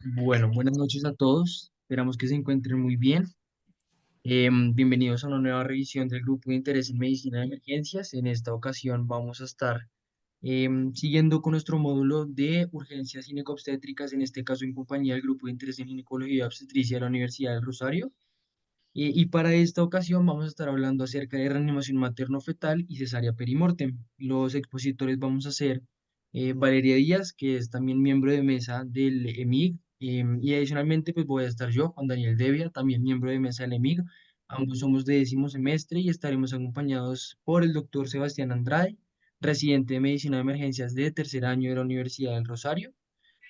Bueno, buenas noches a todos. Esperamos que se encuentren muy bien. Bienvenidos a una nueva revisión del Grupo de Interés en Medicina de Emergencias. En esta ocasión vamos a estar siguiendo con nuestro módulo de urgencias ginecobstétricas, en este caso en compañía del Grupo de Interés en Ginecología y Obstetricia de la Universidad del Rosario. Y para esta ocasión vamos a estar hablando acerca de reanimación materno-fetal y cesárea perimortem. Los expositores vamos a ser Valeria Díaz, que es también miembro de mesa del EMIG, y adicionalmente pues voy a estar yo, Juan Daniel Devia, también miembro de mesa del EMIG. Ambos somos de 10º semestre y estaremos acompañados por el doctor Sebastián Andrade, residente de Medicina de Emergencias de tercer año de la Universidad del Rosario,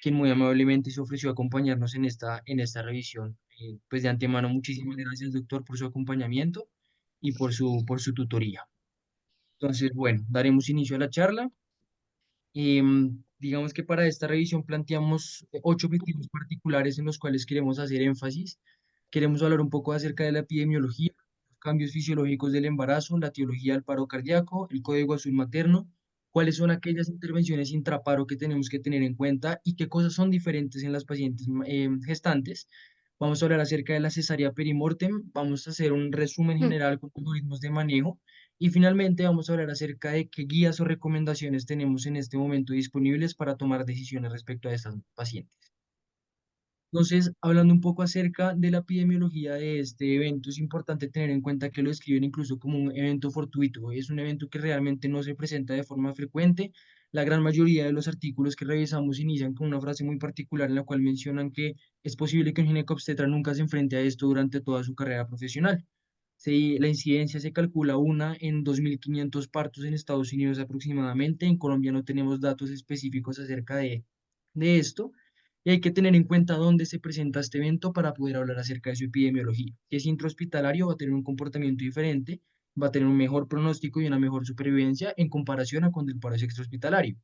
quien muy amablemente se ofreció a acompañarnos en esta revisión. Pues de antemano, muchísimas gracias, doctor, por su acompañamiento y por su tutoría. Entonces, bueno, daremos inicio a la charla. Digamos que para esta revisión planteamos 8 objetivos particulares en los cuales queremos hacer énfasis. Queremos hablar un poco acerca de la epidemiología, los cambios fisiológicos del embarazo, la etiología del paro cardíaco, el código azul materno, cuáles son aquellas intervenciones intraparo que tenemos que tener en cuenta y qué cosas son diferentes en las pacientes gestantes. Vamos a hablar acerca de la cesárea perimortem, vamos a hacer un resumen Mm. general con algoritmos de manejo y finalmente vamos a hablar acerca de qué guías o recomendaciones tenemos en este momento disponibles para tomar decisiones respecto a estas pacientes. Entonces, hablando un poco acerca de la epidemiología de este evento, es importante tener en cuenta que lo describen incluso como un evento fortuito. Es un evento que realmente no se presenta de forma frecuente. La gran mayoría de los artículos que revisamos inician con una frase muy particular en la cual mencionan que es posible que un ginecobstetra nunca se enfrente a esto durante toda su carrera profesional. La incidencia se calcula una en 2.500 partos en Estados Unidos aproximadamente. En Colombia no tenemos datos específicos acerca de esto. Y hay que tener en cuenta dónde se presenta este evento para poder hablar acerca de su epidemiología. Si es intrahospitalario, va a tener un comportamiento diferente, va a tener un mejor pronóstico y una mejor supervivencia en comparación a cuando el paro es extrahospitalario.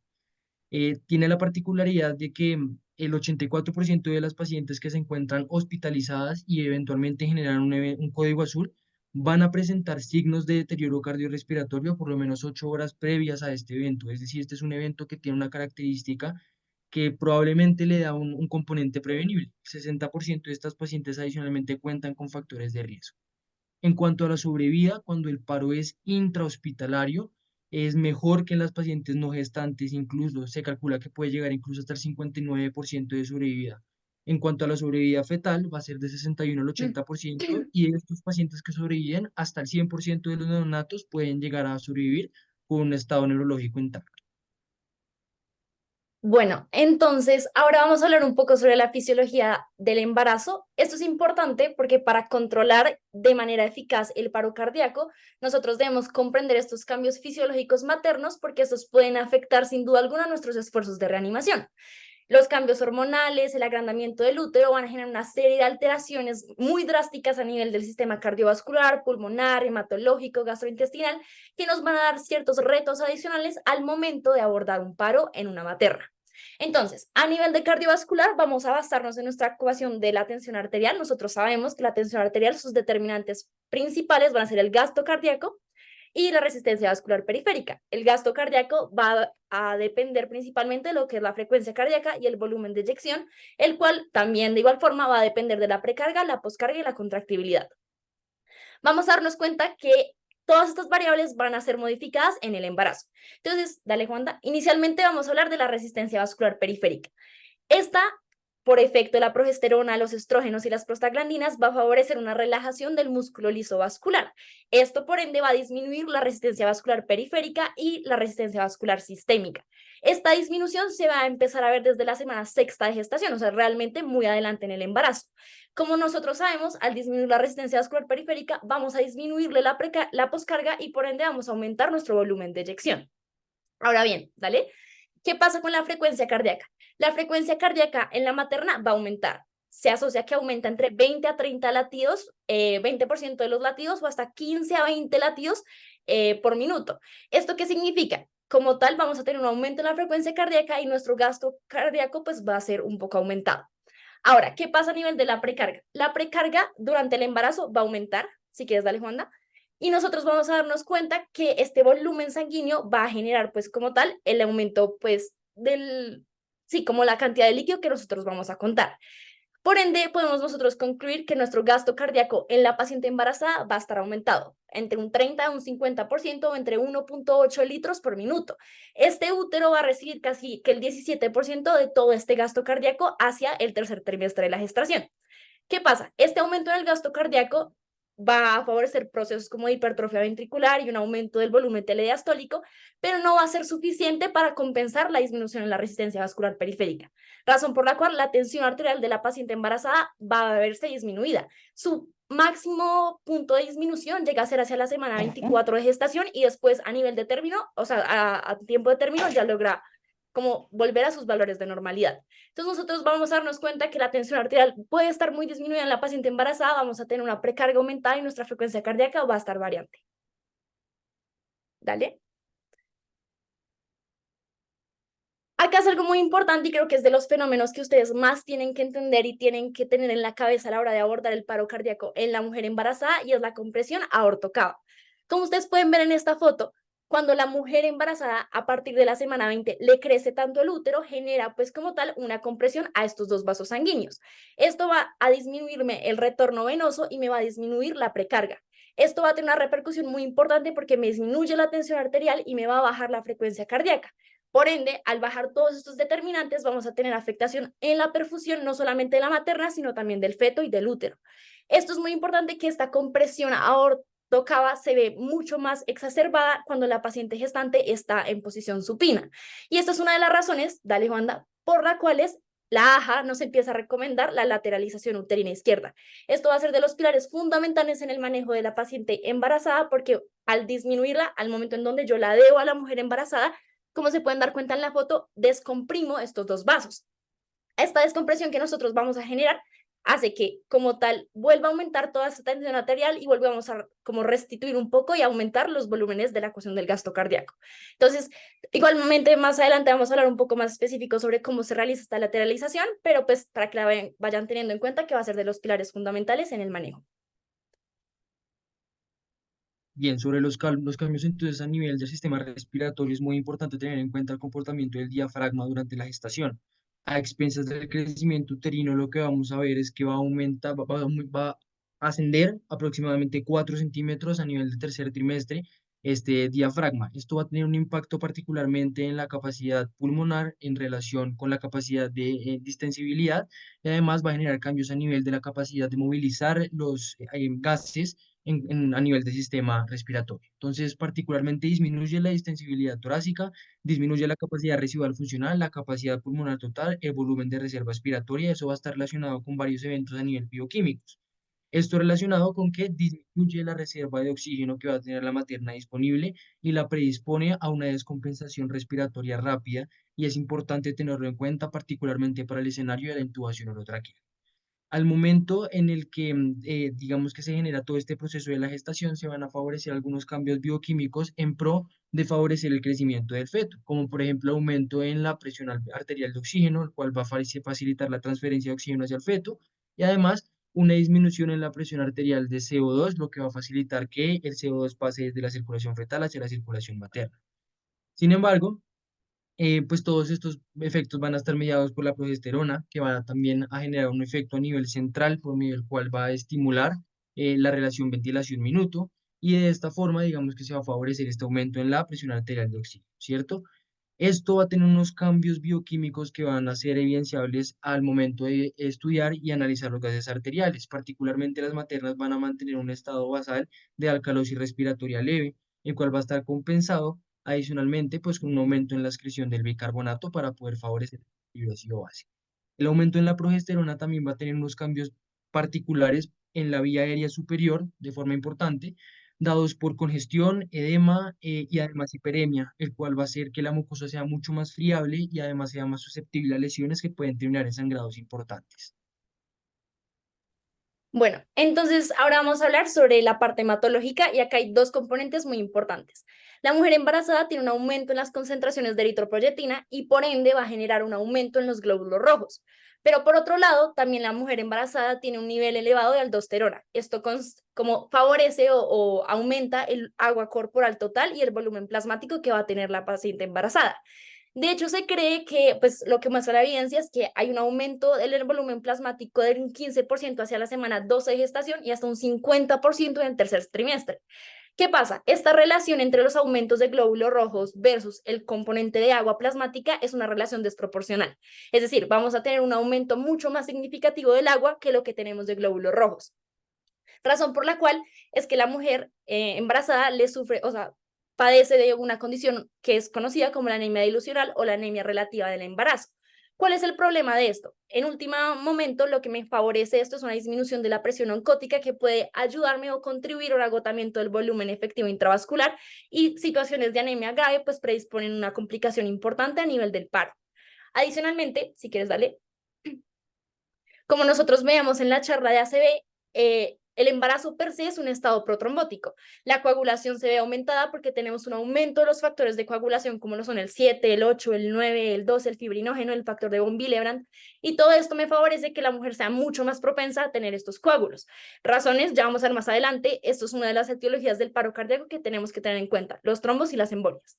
Tiene la particularidad de que el 84% de las pacientes que se encuentran hospitalizadas y eventualmente generan un código azul van a presentar signos de deterioro cardiorrespiratorio por lo menos 8 horas previas a este evento. Es decir, este es un evento que tiene una característica que probablemente le da un componente prevenible. El 60% de estas pacientes adicionalmente cuentan con factores de riesgo. En cuanto a la sobrevida, cuando el paro es intrahospitalario, es mejor que en las pacientes no gestantes, incluso se calcula que puede llegar incluso hasta el 59% de sobrevida. En cuanto a la sobrevida fetal, va a ser de 61 al Mm. 80% y de estos pacientes que sobreviven, hasta el 100% de los neonatos pueden llegar a sobrevivir con un estado neurológico intacto. Bueno, entonces ahora vamos a hablar un poco sobre la fisiología del embarazo. Esto es importante porque para controlar de manera eficaz el paro cardíaco, nosotros debemos comprender estos cambios fisiológicos maternos porque estos pueden afectar sin duda alguna nuestros esfuerzos de reanimación. Los cambios hormonales, el agrandamiento del útero van a generar una serie de alteraciones muy drásticas a nivel del sistema cardiovascular, pulmonar, hematológico, gastrointestinal, que nos van a dar ciertos retos adicionales al momento de abordar un paro en una materna. Entonces, a nivel de cardiovascular, vamos a basarnos en nuestra ecuación de la tensión arterial. Nosotros sabemos que la tensión arterial, sus determinantes principales van a ser el gasto cardíaco y la resistencia vascular periférica. El gasto cardíaco va a depender principalmente de lo que es la frecuencia cardíaca y el volumen de eyección, el cual también de igual forma va a depender de la precarga, la poscarga y la contractibilidad. Vamos a darnos cuenta que todas estas variables van a ser modificadas en el embarazo. Entonces, dale Juanda, inicialmente vamos a hablar de la resistencia vascular periférica. Esta, por efecto de la progesterona, los estrógenos y las prostaglandinas, va a favorecer una relajación del músculo liso vascular. Esto, por ende, va a disminuir la resistencia vascular periférica y la resistencia vascular sistémica. Esta disminución se va a empezar a ver desde la semana sexta de gestación, o sea, realmente muy adelante en el embarazo. Como nosotros sabemos, al disminuir la resistencia vascular periférica, vamos a disminuirle la poscarga y por ende vamos a aumentar nuestro volumen de eyección. Ahora bien, ¿vale? ¿Qué pasa con la frecuencia cardíaca? La frecuencia cardíaca en la materna va a aumentar. Se asocia que aumenta entre 20 a 30 latidos, 20% de los latidos o hasta 15 a 20 latidos por minuto. ¿Esto qué significa? Como tal, vamos a tener un aumento en la frecuencia cardíaca y nuestro gasto cardíaco pues va a ser un poco aumentado. Ahora, ¿qué pasa a nivel de la precarga? La precarga durante el embarazo va a aumentar, si quieres, dale, Juanda, y nosotros vamos a darnos cuenta que este volumen sanguíneo va a generar, pues, como tal, el aumento, pues, sí, como la cantidad de líquido que nosotros vamos a contar. Por ende, podemos nosotros concluir que nuestro gasto cardíaco en la paciente embarazada va a estar aumentado entre un 30 a un 50% o entre 1,8 litros por minuto. Este útero va a recibir casi que el 17% de todo este gasto cardíaco hacia el tercer trimestre de la gestación. ¿Qué pasa? Este aumento en el gasto cardíaco va a favorecer procesos como hipertrofia ventricular y un aumento del volumen telediastólico, pero no va a ser suficiente para compensar la disminución en la resistencia vascular periférica, razón por la cual la tensión arterial de la paciente embarazada va a verse disminuida. Su máximo punto de disminución llega a ser hacia la semana 24 de gestación y después a nivel de término, o sea, a tiempo de término ya logra como volver a sus valores de normalidad. Entonces nosotros vamos a darnos cuenta que la tensión arterial puede estar muy disminuida en la paciente embarazada, vamos a tener una precarga aumentada y nuestra frecuencia cardíaca va a estar variante. Dale. Acá es algo muy importante y creo que es de los fenómenos que ustedes más tienen que entender y tienen que tener en la cabeza a la hora de abordar el paro cardíaco en la mujer embarazada y es la compresión aorto-cava. Como ustedes pueden ver en esta foto, cuando la mujer embarazada a partir de la semana 20 le crece tanto el útero, genera pues como tal una compresión a estos dos vasos sanguíneos. Esto va a disminuirme el retorno venoso y me va a disminuir la precarga. Esto va a tener una repercusión muy importante porque me disminuye la tensión arterial y me va a bajar la frecuencia cardíaca. Por ende, al bajar todos estos determinantes, vamos a tener afectación en la perfusión, no solamente de la materna, sino también del feto y del útero. Esto es muy importante que esta compresión aortocava se ve mucho más exacerbada cuando la paciente gestante está en posición supina. Y esta es una de las razones, dale Juanda, por las cuales la AJA nos empieza a recomendar la lateralización uterina izquierda. Esto va a ser de los pilares fundamentales en el manejo de la paciente embarazada porque al disminuirla, al momento en donde yo la debo a la mujer embarazada, como se pueden dar cuenta en la foto, descomprimo estos dos vasos. Esta descompresión que nosotros vamos a generar hace que como tal vuelva a aumentar toda esta tensión arterial y volvamos a como restituir un poco y aumentar los volúmenes de la ecuación del gasto cardíaco. Entonces, igualmente más adelante vamos a hablar un poco más específico sobre cómo se realiza esta lateralización, pero pues para que la vayan teniendo en cuenta que va a ser de los pilares fundamentales en el manejo. Bien, sobre los cambios entonces a nivel del sistema respiratorio es muy importante tener en cuenta el comportamiento del diafragma durante la gestación. A expensas del crecimiento uterino, lo que vamos a ver es que va a aumentar, va a ascender aproximadamente 4 centímetros a nivel del tercer trimestre este diafragma. Esto va a tener un impacto particularmente en la capacidad pulmonar en relación con la capacidad de distensibilidad y además va a generar cambios a nivel de la capacidad de movilizar los gases a nivel del sistema respiratorio. Entonces, particularmente disminuye la distensibilidad torácica, disminuye la capacidad residual funcional, la capacidad pulmonar total, el volumen de reserva respiratoria, eso va a estar relacionado con varios eventos a nivel bioquímicos. Esto relacionado con que disminuye la reserva de oxígeno que va a tener la materna disponible y la predispone a una descompensación respiratoria rápida y es importante tenerlo en cuenta particularmente para el escenario de la intubación orotraqueal. Al momento en el que, digamos que se genera todo este proceso de la gestación, se van a favorecer algunos cambios bioquímicos en pro de favorecer el crecimiento del feto, como por ejemplo aumento en la presión arterial de oxígeno, el cual va a facilitar la transferencia de oxígeno hacia el feto, y además una disminución en la presión arterial de CO2, lo que va a facilitar que el CO2 pase desde la circulación fetal hacia la circulación materna. Sin embargo, pues todos estos efectos van a estar mediados por la progesterona, que va también a generar un efecto a nivel central, por medio del cual va a estimular la relación ventilación-minuto, y de esta forma, digamos que se va a favorecer este aumento en la presión arterial de oxígeno, ¿cierto? Esto va a tener unos cambios bioquímicos que van a ser evidenciables al momento de estudiar y analizar los gases arteriales. Particularmente las maternas van a mantener un estado basal de alcalosis respiratoria leve, el cual va a estar compensado adicionalmente pues con un aumento en la excreción del bicarbonato para poder favorecer el hidróxido básico. El aumento en la progesterona también va a tener unos cambios particulares en la vía aérea superior de forma importante, dados por congestión, edema y además hiperemia, el cual va a hacer que la mucosa sea mucho más friable y además sea más susceptible a lesiones que pueden terminar en sangrados importantes. Bueno, entonces ahora vamos a hablar sobre la parte hematológica y acá hay dos componentes muy importantes. La mujer embarazada tiene un aumento en las concentraciones de eritropoyetina y por ende va a generar un aumento en los glóbulos rojos. Pero por otro lado, también la mujer embarazada tiene un nivel elevado de aldosterona. Esto como favorece o aumenta el agua corporal total y el volumen plasmático que va a tener la paciente embarazada. De hecho, se cree que, pues, lo que muestra la evidencia es que hay un aumento del volumen plasmático del 15% hacia la semana 12 de gestación y hasta un 50% en el tercer trimestre. ¿Qué pasa? Esta relación entre los aumentos de glóbulos rojos versus el componente de agua plasmática es una relación desproporcional. Es decir, vamos a tener un aumento mucho más significativo del agua que lo que tenemos de glóbulos rojos. Razón por la cual es que la mujer embarazada le sufre, o sea, padece de una condición que es conocida como la anemia dilucional o la anemia relativa del embarazo. ¿Cuál es el problema de esto? En último momento, lo que me favorece esto es una disminución de la presión oncótica que puede ayudarme o contribuir a un agotamiento del volumen efectivo intravascular, y situaciones de anemia grave pues predisponen una complicación importante a nivel del paro. Adicionalmente, si quieres, dale. Como nosotros veamos en la charla de ACV, el embarazo per se es un estado protrombótico. La coagulación se ve aumentada porque tenemos un aumento de los factores de coagulación, como lo son el 7, el 8, el 9, el 12, el fibrinógeno, el factor de von Willebrand, y todo esto me favorece que la mujer sea mucho más propensa a tener estos coágulos. Razones, ya vamos a ver más adelante, esto es una de las etiologías del paro cardíaco que tenemos que tener en cuenta, los trombos y las embolias.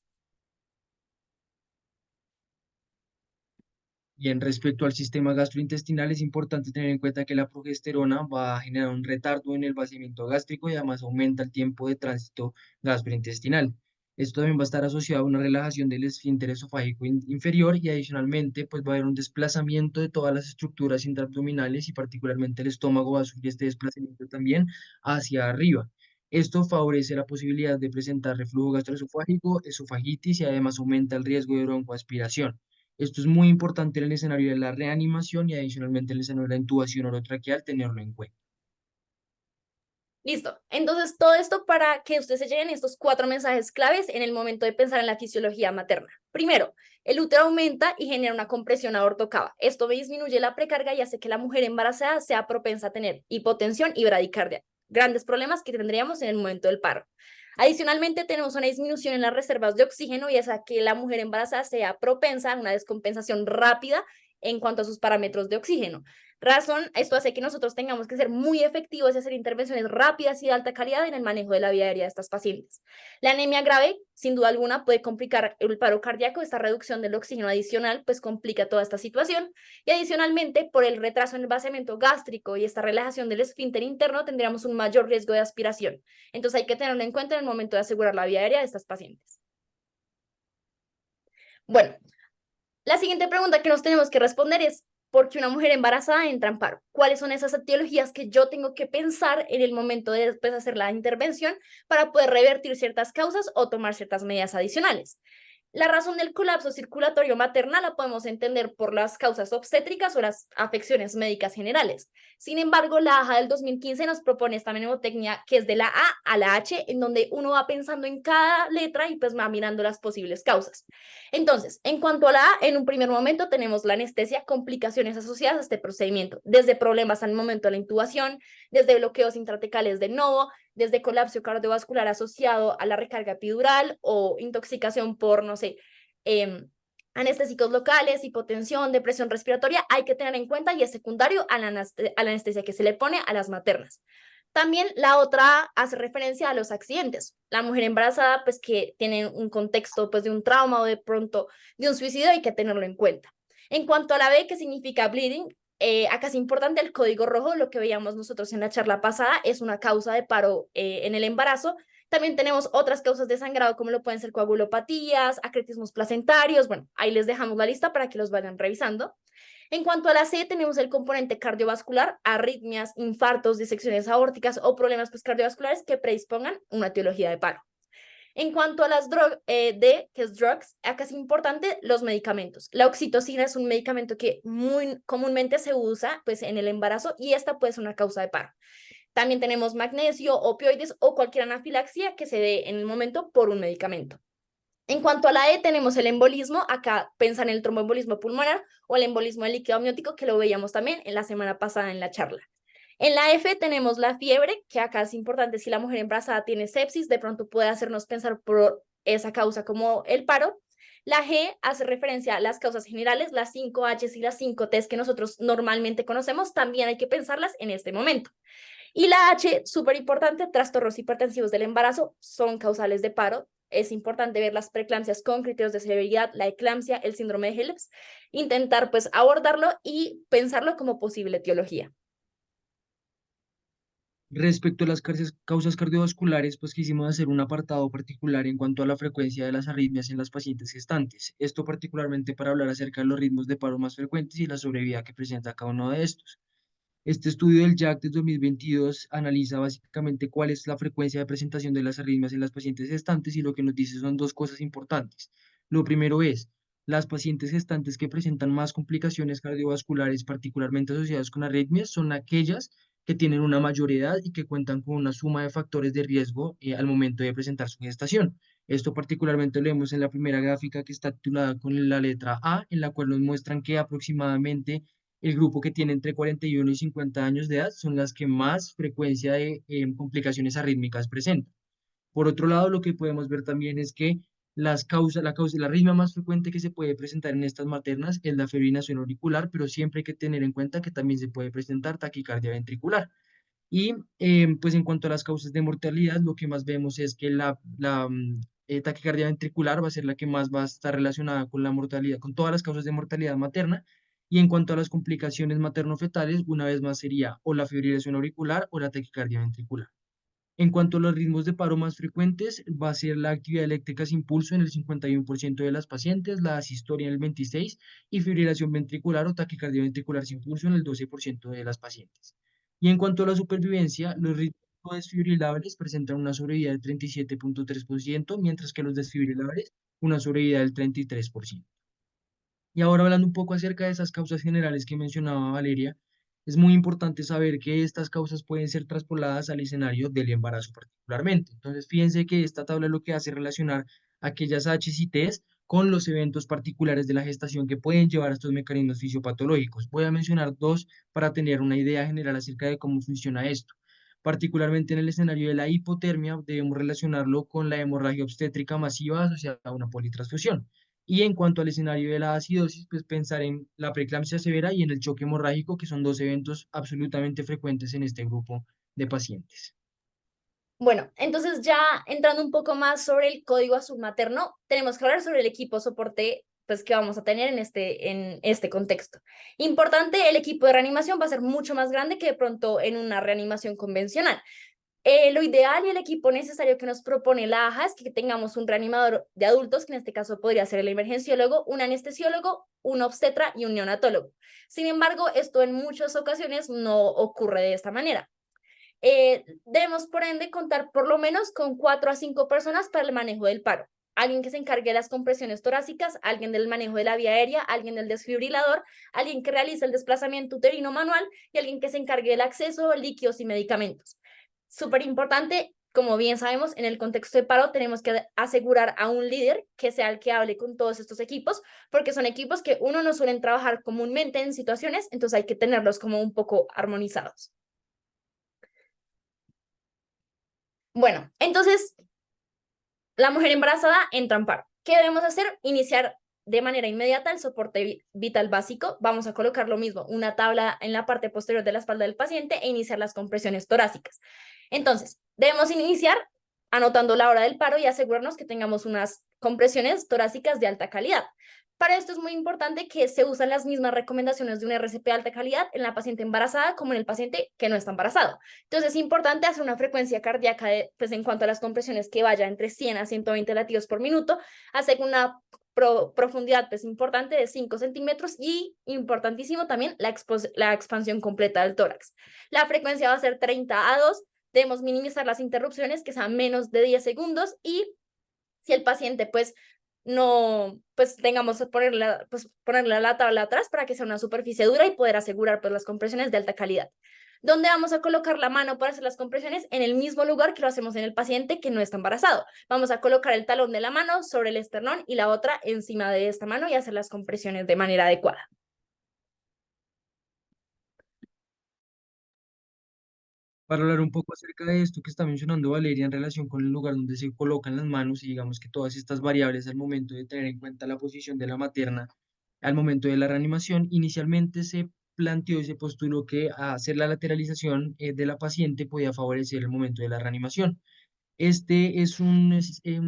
Bien, respecto al sistema gastrointestinal, es importante tener en cuenta que la progesterona va a generar un retardo en el vaciamiento gástrico y además aumenta el tiempo de tránsito gastrointestinal. Esto también va a estar asociado a una relajación del esfínter esofágico inferior y adicionalmente pues va a haber un desplazamiento de todas las estructuras intraabdominales y particularmente el estómago va a sufrir este desplazamiento también hacia arriba. Esto favorece la posibilidad de presentar reflujo gastroesofágico, esofagitis y además aumenta el riesgo de broncoaspiración. Esto es muy importante en el escenario de la reanimación y adicionalmente en el escenario de la intubación orotraqueal, tenerlo en cuenta. Listo. Entonces, todo esto para que ustedes se lleven estos 4 mensajes claves en el momento de pensar en la fisiología materna. Primero, el útero aumenta y genera una compresión aortocava. Esto disminuye la precarga y hace que la mujer embarazada sea propensa a tener hipotensión y bradicardia, grandes problemas que tendríamos en el momento del paro. Adicionalmente, tenemos una disminución en las reservas de oxígeno y es a que la mujer embarazada sea propensa a una descompensación rápida en cuanto a sus parámetros de oxígeno. Razón, esto hace que nosotros tengamos que ser muy efectivos y hacer intervenciones rápidas y de alta calidad en el manejo de la vía aérea de estas pacientes. La anemia grave, sin duda alguna, puede complicar el paro cardíaco. Esta reducción del oxígeno adicional, pues complica toda esta situación. Y adicionalmente, por el retraso en el vaciamiento gástrico y esta relajación del esfínter interno, tendríamos un mayor riesgo de aspiración. Entonces hay que tenerlo en cuenta en el momento de asegurar la vía aérea de estas pacientes. Bueno, la siguiente pregunta que nos tenemos que responder es: ¿por qué una mujer embarazada entra en paro? ¿Cuáles son esas etiologías que yo tengo que pensar en el momento de después hacer la intervención para poder revertir ciertas causas o tomar ciertas medidas adicionales? La razón del colapso circulatorio maternal la podemos entender por las causas obstétricas o las afecciones médicas generales. Sin embargo, la AJA del 2015 nos propone esta mnemotecnia que es de la A a la H, en donde uno va pensando en cada letra y pues va mirando las posibles causas. Entonces, en cuanto a la A, en un primer momento tenemos la anestesia, complicaciones asociadas a este procedimiento, desde problemas al momento de la intubación, desde bloqueos intratecales de novo, desde colapso cardiovascular asociado a la recarga epidural o intoxicación por, no sé, anestésicos locales, hipotensión, depresión respiratoria, hay que tener en cuenta y es secundario a la anestesia que se le pone a las maternas. También la otra hace referencia a los accidentes. La mujer embarazada, pues que tiene un contexto pues de un trauma o de pronto de un suicidio, hay que tenerlo en cuenta. En cuanto a la B, que significa bleeding, acá es importante el código rojo, lo que veíamos nosotros en la charla pasada, es una causa de paro en el embarazo. También tenemos otras causas de sangrado, como lo pueden ser coagulopatías, acretismos placentarios. Bueno, ahí les dejamos la lista para que los vayan revisando. En cuanto a la C, tenemos el componente cardiovascular, arritmias, infartos, disecciones aórticas o problemas pues, cardiovasculares que predispongan una etiología de paro. En cuanto a las D, que es drugs, acá es importante los medicamentos. La oxitocina es un medicamento que muy comúnmente se usa pues, en el embarazo y esta puede ser una causa de paro. También tenemos magnesio, opioides o cualquier anafilaxia que se dé en el momento por un medicamento. En cuanto a la E, tenemos el embolismo. Acá pensan en el tromboembolismo pulmonar o el embolismo del líquido amniótico, que lo veíamos también en la semana pasada en la charla. En la F tenemos la fiebre, que acá es importante si la mujer embarazada tiene sepsis, de pronto puede hacernos pensar por esa causa como el paro. La G hace referencia a las causas generales, las 5 Hs y las 5 Ts que nosotros normalmente conocemos, también hay que pensarlas en este momento. Y la H, súper importante, trastornos hipertensivos del embarazo son causales de paro, es importante ver las preeclampsias con criterios de severidad, la eclampsia, el síndrome de Helms, intentar pues abordarlo y pensarlo como posible etiología. Respecto a las causas cardiovasculares, pues quisimos hacer un apartado particular en cuanto a la frecuencia de las arritmias en las pacientes gestantes. Esto particularmente para hablar acerca de los ritmos de paro más frecuentes y la sobrevida que presenta cada uno de estos. Este estudio del JAC de 2022 analiza básicamente cuál es la frecuencia de presentación de las arritmias en las pacientes gestantes y lo que nos dice son dos cosas importantes. Lo primero es, las pacientes gestantes que presentan más complicaciones cardiovasculares, particularmente asociadas con arritmias, son aquellas que tienen una mayor edad y que cuentan con una suma de factores de riesgo al momento de presentar su gestación. Esto particularmente lo vemos en la primera gráfica que está titulada con la letra A, en la cual nos muestran que aproximadamente el grupo que tiene entre 41 y 50 años de edad son las que más frecuencia de complicaciones arrítmicas presentan. Por otro lado, lo que podemos ver también es que la arritmia más frecuente que se puede presentar en estas maternas es la fibrilación auricular, pero siempre hay que tener en cuenta que también se puede presentar taquicardia ventricular. Y pues en cuanto a las causas de mortalidad, lo que más vemos es que la taquicardia ventricular va a ser la que más va a estar relacionada con la mortalidad, con todas las causas de mortalidad materna. Y en cuanto a las complicaciones materno-fetales, una vez más sería o la fibrilación auricular o la taquicardia ventricular. En cuanto a los ritmos de paro más frecuentes, va a ser la actividad eléctrica sin pulso en el 51% de las pacientes, la asistolia en el 26% y fibrilación ventricular o taquicardia ventricular sin pulso en el 12% de las pacientes. Y en cuanto a la supervivencia, los ritmos desfibrilables presentan una sobrevida del 37,3%, mientras que los desfibrilables una sobrevida del 33%. Y ahora hablando un poco acerca de esas causas generales que mencionaba Valeria, es muy importante saber que estas causas pueden ser traspoladas al escenario del embarazo particularmente. Entonces, fíjense que esta tabla lo que hace es relacionar aquellas H y Ts con los eventos particulares de la gestación que pueden llevar a estos mecanismos fisiopatológicos. Voy a mencionar dos para tener una idea general acerca de cómo funciona esto. Particularmente en el escenario de la hipotermia, debemos relacionarlo con la hemorragia obstétrica masiva asociada a una politransfusión. Y en cuanto al escenario de la acidosis, pues pensar en la preeclampsia severa y en el choque hemorrágico, que son dos eventos absolutamente frecuentes en este grupo de pacientes. Bueno, entonces ya entrando un poco más sobre el código azul materno, tenemos que hablar sobre el equipo soporte pues, que vamos a tener en este contexto. Importante, el equipo de reanimación va a ser mucho más grande que de pronto en una reanimación convencional. Lo ideal y el equipo necesario que nos propone la AJA es que tengamos un reanimador de adultos, que en este caso podría ser el emergenciólogo, un anestesiólogo, un obstetra y un neonatólogo. Sin embargo, esto en muchas ocasiones no ocurre de esta manera. Debemos, por ende, contar por lo menos con 4 a 5 personas para el manejo del paro. Alguien que se encargue de las compresiones torácicas, alguien del manejo de la vía aérea, alguien del desfibrilador, alguien que realice el desplazamiento uterino manual y alguien que se encargue del acceso, líquidos y medicamentos. Súper importante, como bien sabemos, en el contexto de paro tenemos que asegurar a un líder que sea el que hable con todos estos equipos, porque son equipos que uno no suelen trabajar comúnmente en situaciones, entonces hay que tenerlos como un poco armonizados. Bueno, entonces la mujer embarazada entra en paro. ¿Qué debemos hacer? Iniciar de manera inmediata el soporte vital básico. Vamos a colocar lo mismo, una tabla en la parte posterior de la espalda del paciente e iniciar las compresiones torácicas. Entonces, debemos iniciar anotando la hora del paro y asegurarnos que tengamos unas compresiones torácicas de alta calidad. Para esto es muy importante que se usen las mismas recomendaciones de un RCP de alta calidad en la paciente embarazada como en el paciente que no está embarazado. Entonces es importante hacer una frecuencia cardíaca pues en cuanto a las compresiones que vaya entre 100 a 120 latidos por minuto, hacer una profundidad pues importante de 5 centímetros y importantísimo también la expansión completa del tórax. La frecuencia va a ser 30 a 2, debemos minimizar las interrupciones que sean menos de 10 segundos y si el paciente pues no, pues tengamos que ponerle la tabla atrás para que sea una superficie dura y poder asegurar pues las compresiones de alta calidad. ¿Dónde vamos a colocar la mano para hacer las compresiones? En el mismo lugar que lo hacemos en el paciente que no está embarazado. Vamos a colocar el talón de la mano sobre el esternón y la otra encima de esta mano y hacer las compresiones de manera adecuada. Para hablar un poco acerca de esto que está mencionando Valeria en relación con el lugar donde se colocan las manos y digamos que todas estas variables al momento de tener en cuenta la posición de la materna al momento de la reanimación, inicialmente se planteó y se postuló que hacer la lateralización de la paciente podía favorecer el momento de la reanimación. Este es un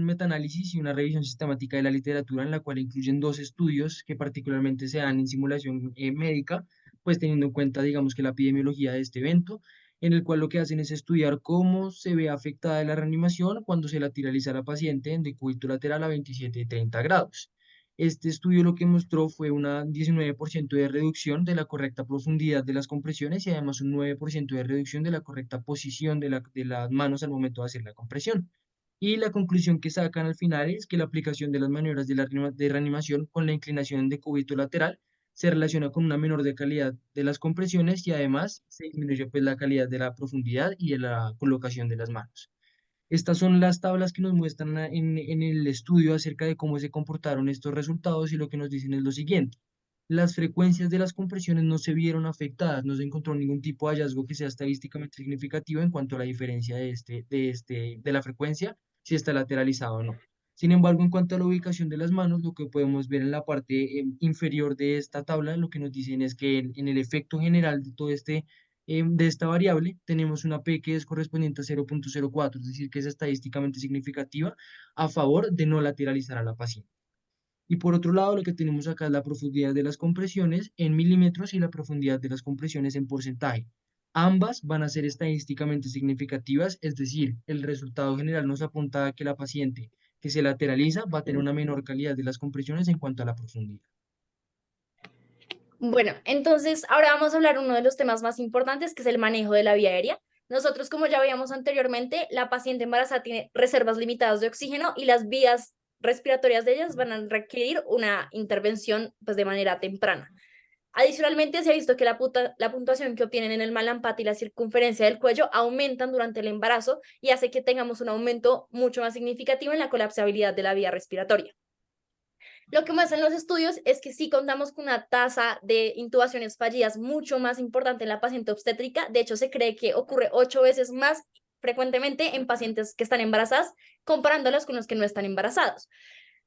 metaanálisis y una revisión sistemática de la literatura en la cual incluyen dos estudios que particularmente se dan en simulación médica, pues teniendo en cuenta, digamos, que la epidemiología de este evento, en el cual lo que hacen es estudiar cómo se ve afectada la reanimación cuando se lateraliza a la paciente en decúbito lateral a 27-30 grados. Este estudio lo que mostró fue una 19% de reducción de la correcta profundidad de las compresiones y además un 9% de reducción de la correcta posición de las manos al momento de hacer la compresión. Y la conclusión que sacan al final es que la aplicación de las maniobras de reanimación con la inclinación de cúbito lateral se relaciona con una menor de calidad de las compresiones y además se disminuye pues, la calidad de la profundidad y de la colocación de las manos. Estas son las tablas que nos muestran en el estudio acerca de cómo se comportaron estos resultados y lo que nos dicen es lo siguiente. Las frecuencias de las compresiones no se vieron afectadas, no se encontró ningún tipo de hallazgo que sea estadísticamente significativo en cuanto a la diferencia de la frecuencia, si está lateralizado o no. Sin embargo, en cuanto a la ubicación de las manos, lo que podemos ver en la parte inferior de esta tabla, lo que nos dicen es que en el efecto general de todo de esta variable, tenemos una P que es correspondiente a 0,04, es decir, que es estadísticamente significativa a favor de no lateralizar a la paciente. Y por otro lado, lo que tenemos acá es la profundidad de las compresiones en milímetros y la profundidad de las compresiones en porcentaje. Ambas van a ser estadísticamente significativas, es decir, el resultado general nos apunta a que la paciente que se lateraliza va a tener una menor calidad de las compresiones en cuanto a la profundidad. Bueno, entonces ahora vamos a hablar uno de los temas más importantes, que es el manejo de la vía aérea. Nosotros, como ya veíamos anteriormente, la paciente embarazada tiene reservas limitadas de oxígeno y las vías respiratorias de ellas van a requerir una intervención pues, de manera temprana. Adicionalmente, se ha visto que la puntuación que obtienen en el Mallampati y la circunferencia del cuello aumentan durante el embarazo y hace que tengamos un aumento mucho más significativo en la colapsabilidad de la vía respiratoria. Lo que muestran los estudios es que sí contamos con una tasa de intubaciones fallidas mucho más importante en la paciente obstétrica. De hecho, se cree que ocurre 8 veces más frecuentemente en pacientes que están embarazadas comparándolas con los que no están embarazados.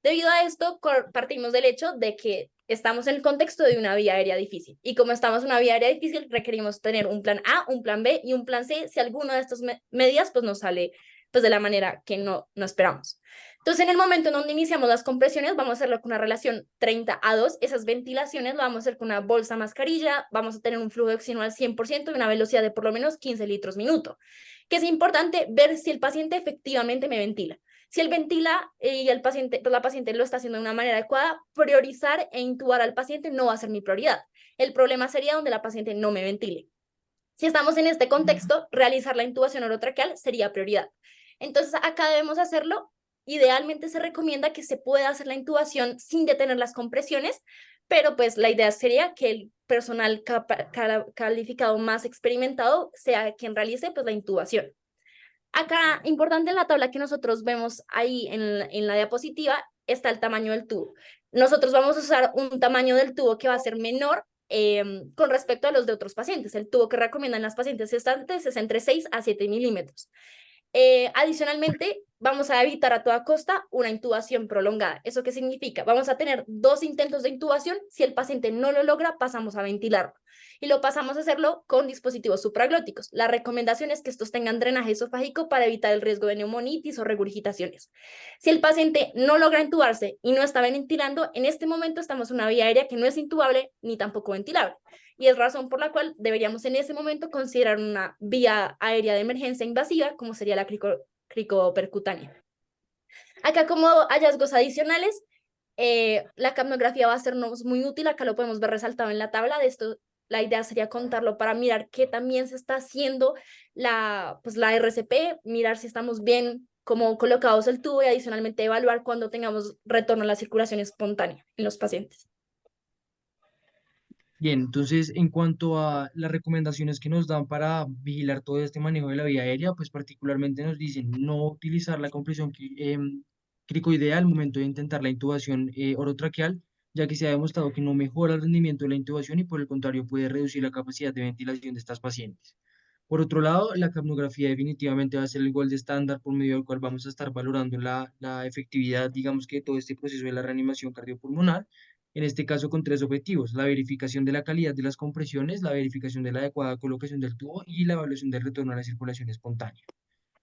Debido a esto, partimos del hecho de que estamos en el contexto de una vía aérea difícil. Y como estamos en una vía aérea difícil, requerimos tener un plan A, un plan B y un plan C si alguna de estas medidas pues, nos sale pues, de la manera que no esperamos. Entonces, en el momento en donde iniciamos las compresiones, vamos a hacerlo con una relación 30-2. Esas ventilaciones lo vamos a hacer con una bolsa mascarilla, vamos a tener un flujo de oxígeno al 100% y una velocidad de por lo menos 15 litros minuto. Que es importante ver si el paciente efectivamente me ventila. Si él ventila y el paciente, pues la paciente lo está haciendo de una manera adecuada, priorizar e intubar al paciente no va a ser mi prioridad. El problema sería donde la paciente no me ventile. Si estamos en este contexto, realizar la intubación orotraqueal sería prioridad. Entonces, acá debemos hacerlo. Idealmente se recomienda que se pueda hacer la intubación sin detener las compresiones, pero pues la idea sería que el personal calificado más experimentado sea quien realice pues la intubación. Acá, importante en la tabla que nosotros vemos ahí en la diapositiva, está el tamaño del tubo. Nosotros vamos a usar un tamaño del tubo que va a ser menor con respecto a los de otros pacientes. El tubo que recomiendan las pacientes gestantes es entre 6 a 7 milímetros. Adicionalmente, vamos a evitar a toda costa una intubación prolongada. ¿Eso qué significa? Vamos a tener 2 intentos de intubación. Si el paciente no lo logra, pasamos a ventilarlo. Y lo pasamos a hacerlo con dispositivos supraglóticos. La recomendación es que estos tengan drenaje esofágico para evitar el riesgo de neumonitis o regurgitaciones. Si el paciente no logra intubarse y no está ventilando, en este momento estamos en una vía aérea que no es intubable ni tampoco ventilable. Y es razón por la cual deberíamos en ese momento considerar una vía aérea de emergencia invasiva, como sería la cricopercutánea. Acá como hallazgos adicionales, la capnografía va a sernos muy útil, acá lo podemos ver resaltado en la tabla, de esto la idea sería contarlo para mirar qué también se está haciendo pues la RCP, mirar si estamos bien como colocados el tubo y adicionalmente evaluar cuando tengamos retorno a la circulación espontánea en los pacientes. Bien, entonces en cuanto a las recomendaciones que nos dan para vigilar todo este manejo de la vía aérea, pues particularmente nos dicen no utilizar la compresión cricoidea al momento de intentar la intubación orotraqueal, ya que se ha demostrado que no mejora el rendimiento de la intubación y por el contrario puede reducir la capacidad de ventilación de estas pacientes. Por otro lado, la capnografía definitivamente va a ser el gol de estándar por medio del cual vamos a estar valorando la efectividad, digamos que de todo este proceso de la reanimación cardiopulmonar, en este caso con tres objetivos: la verificación de la calidad de las compresiones, la verificación de la adecuada colocación del tubo y la evaluación del retorno a la circulación espontánea.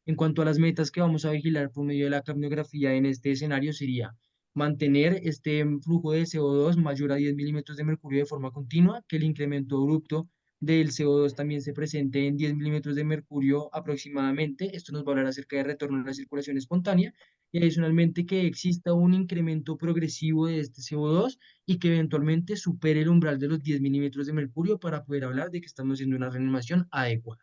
En cuanto a las metas que vamos a vigilar por medio de la capnografía en este escenario sería mantener este flujo de CO2 mayor a 10 milímetros de mercurio de forma continua, que el incremento abrupto del CO2 también se presente en 10 milímetros de mercurio aproximadamente. Esto nos va a hablar acerca de retorno a la circulación espontánea y adicionalmente que exista un incremento progresivo de este CO2 y que eventualmente supere el umbral de los 10 milímetros de mercurio para poder hablar de que estamos haciendo una reanimación adecuada.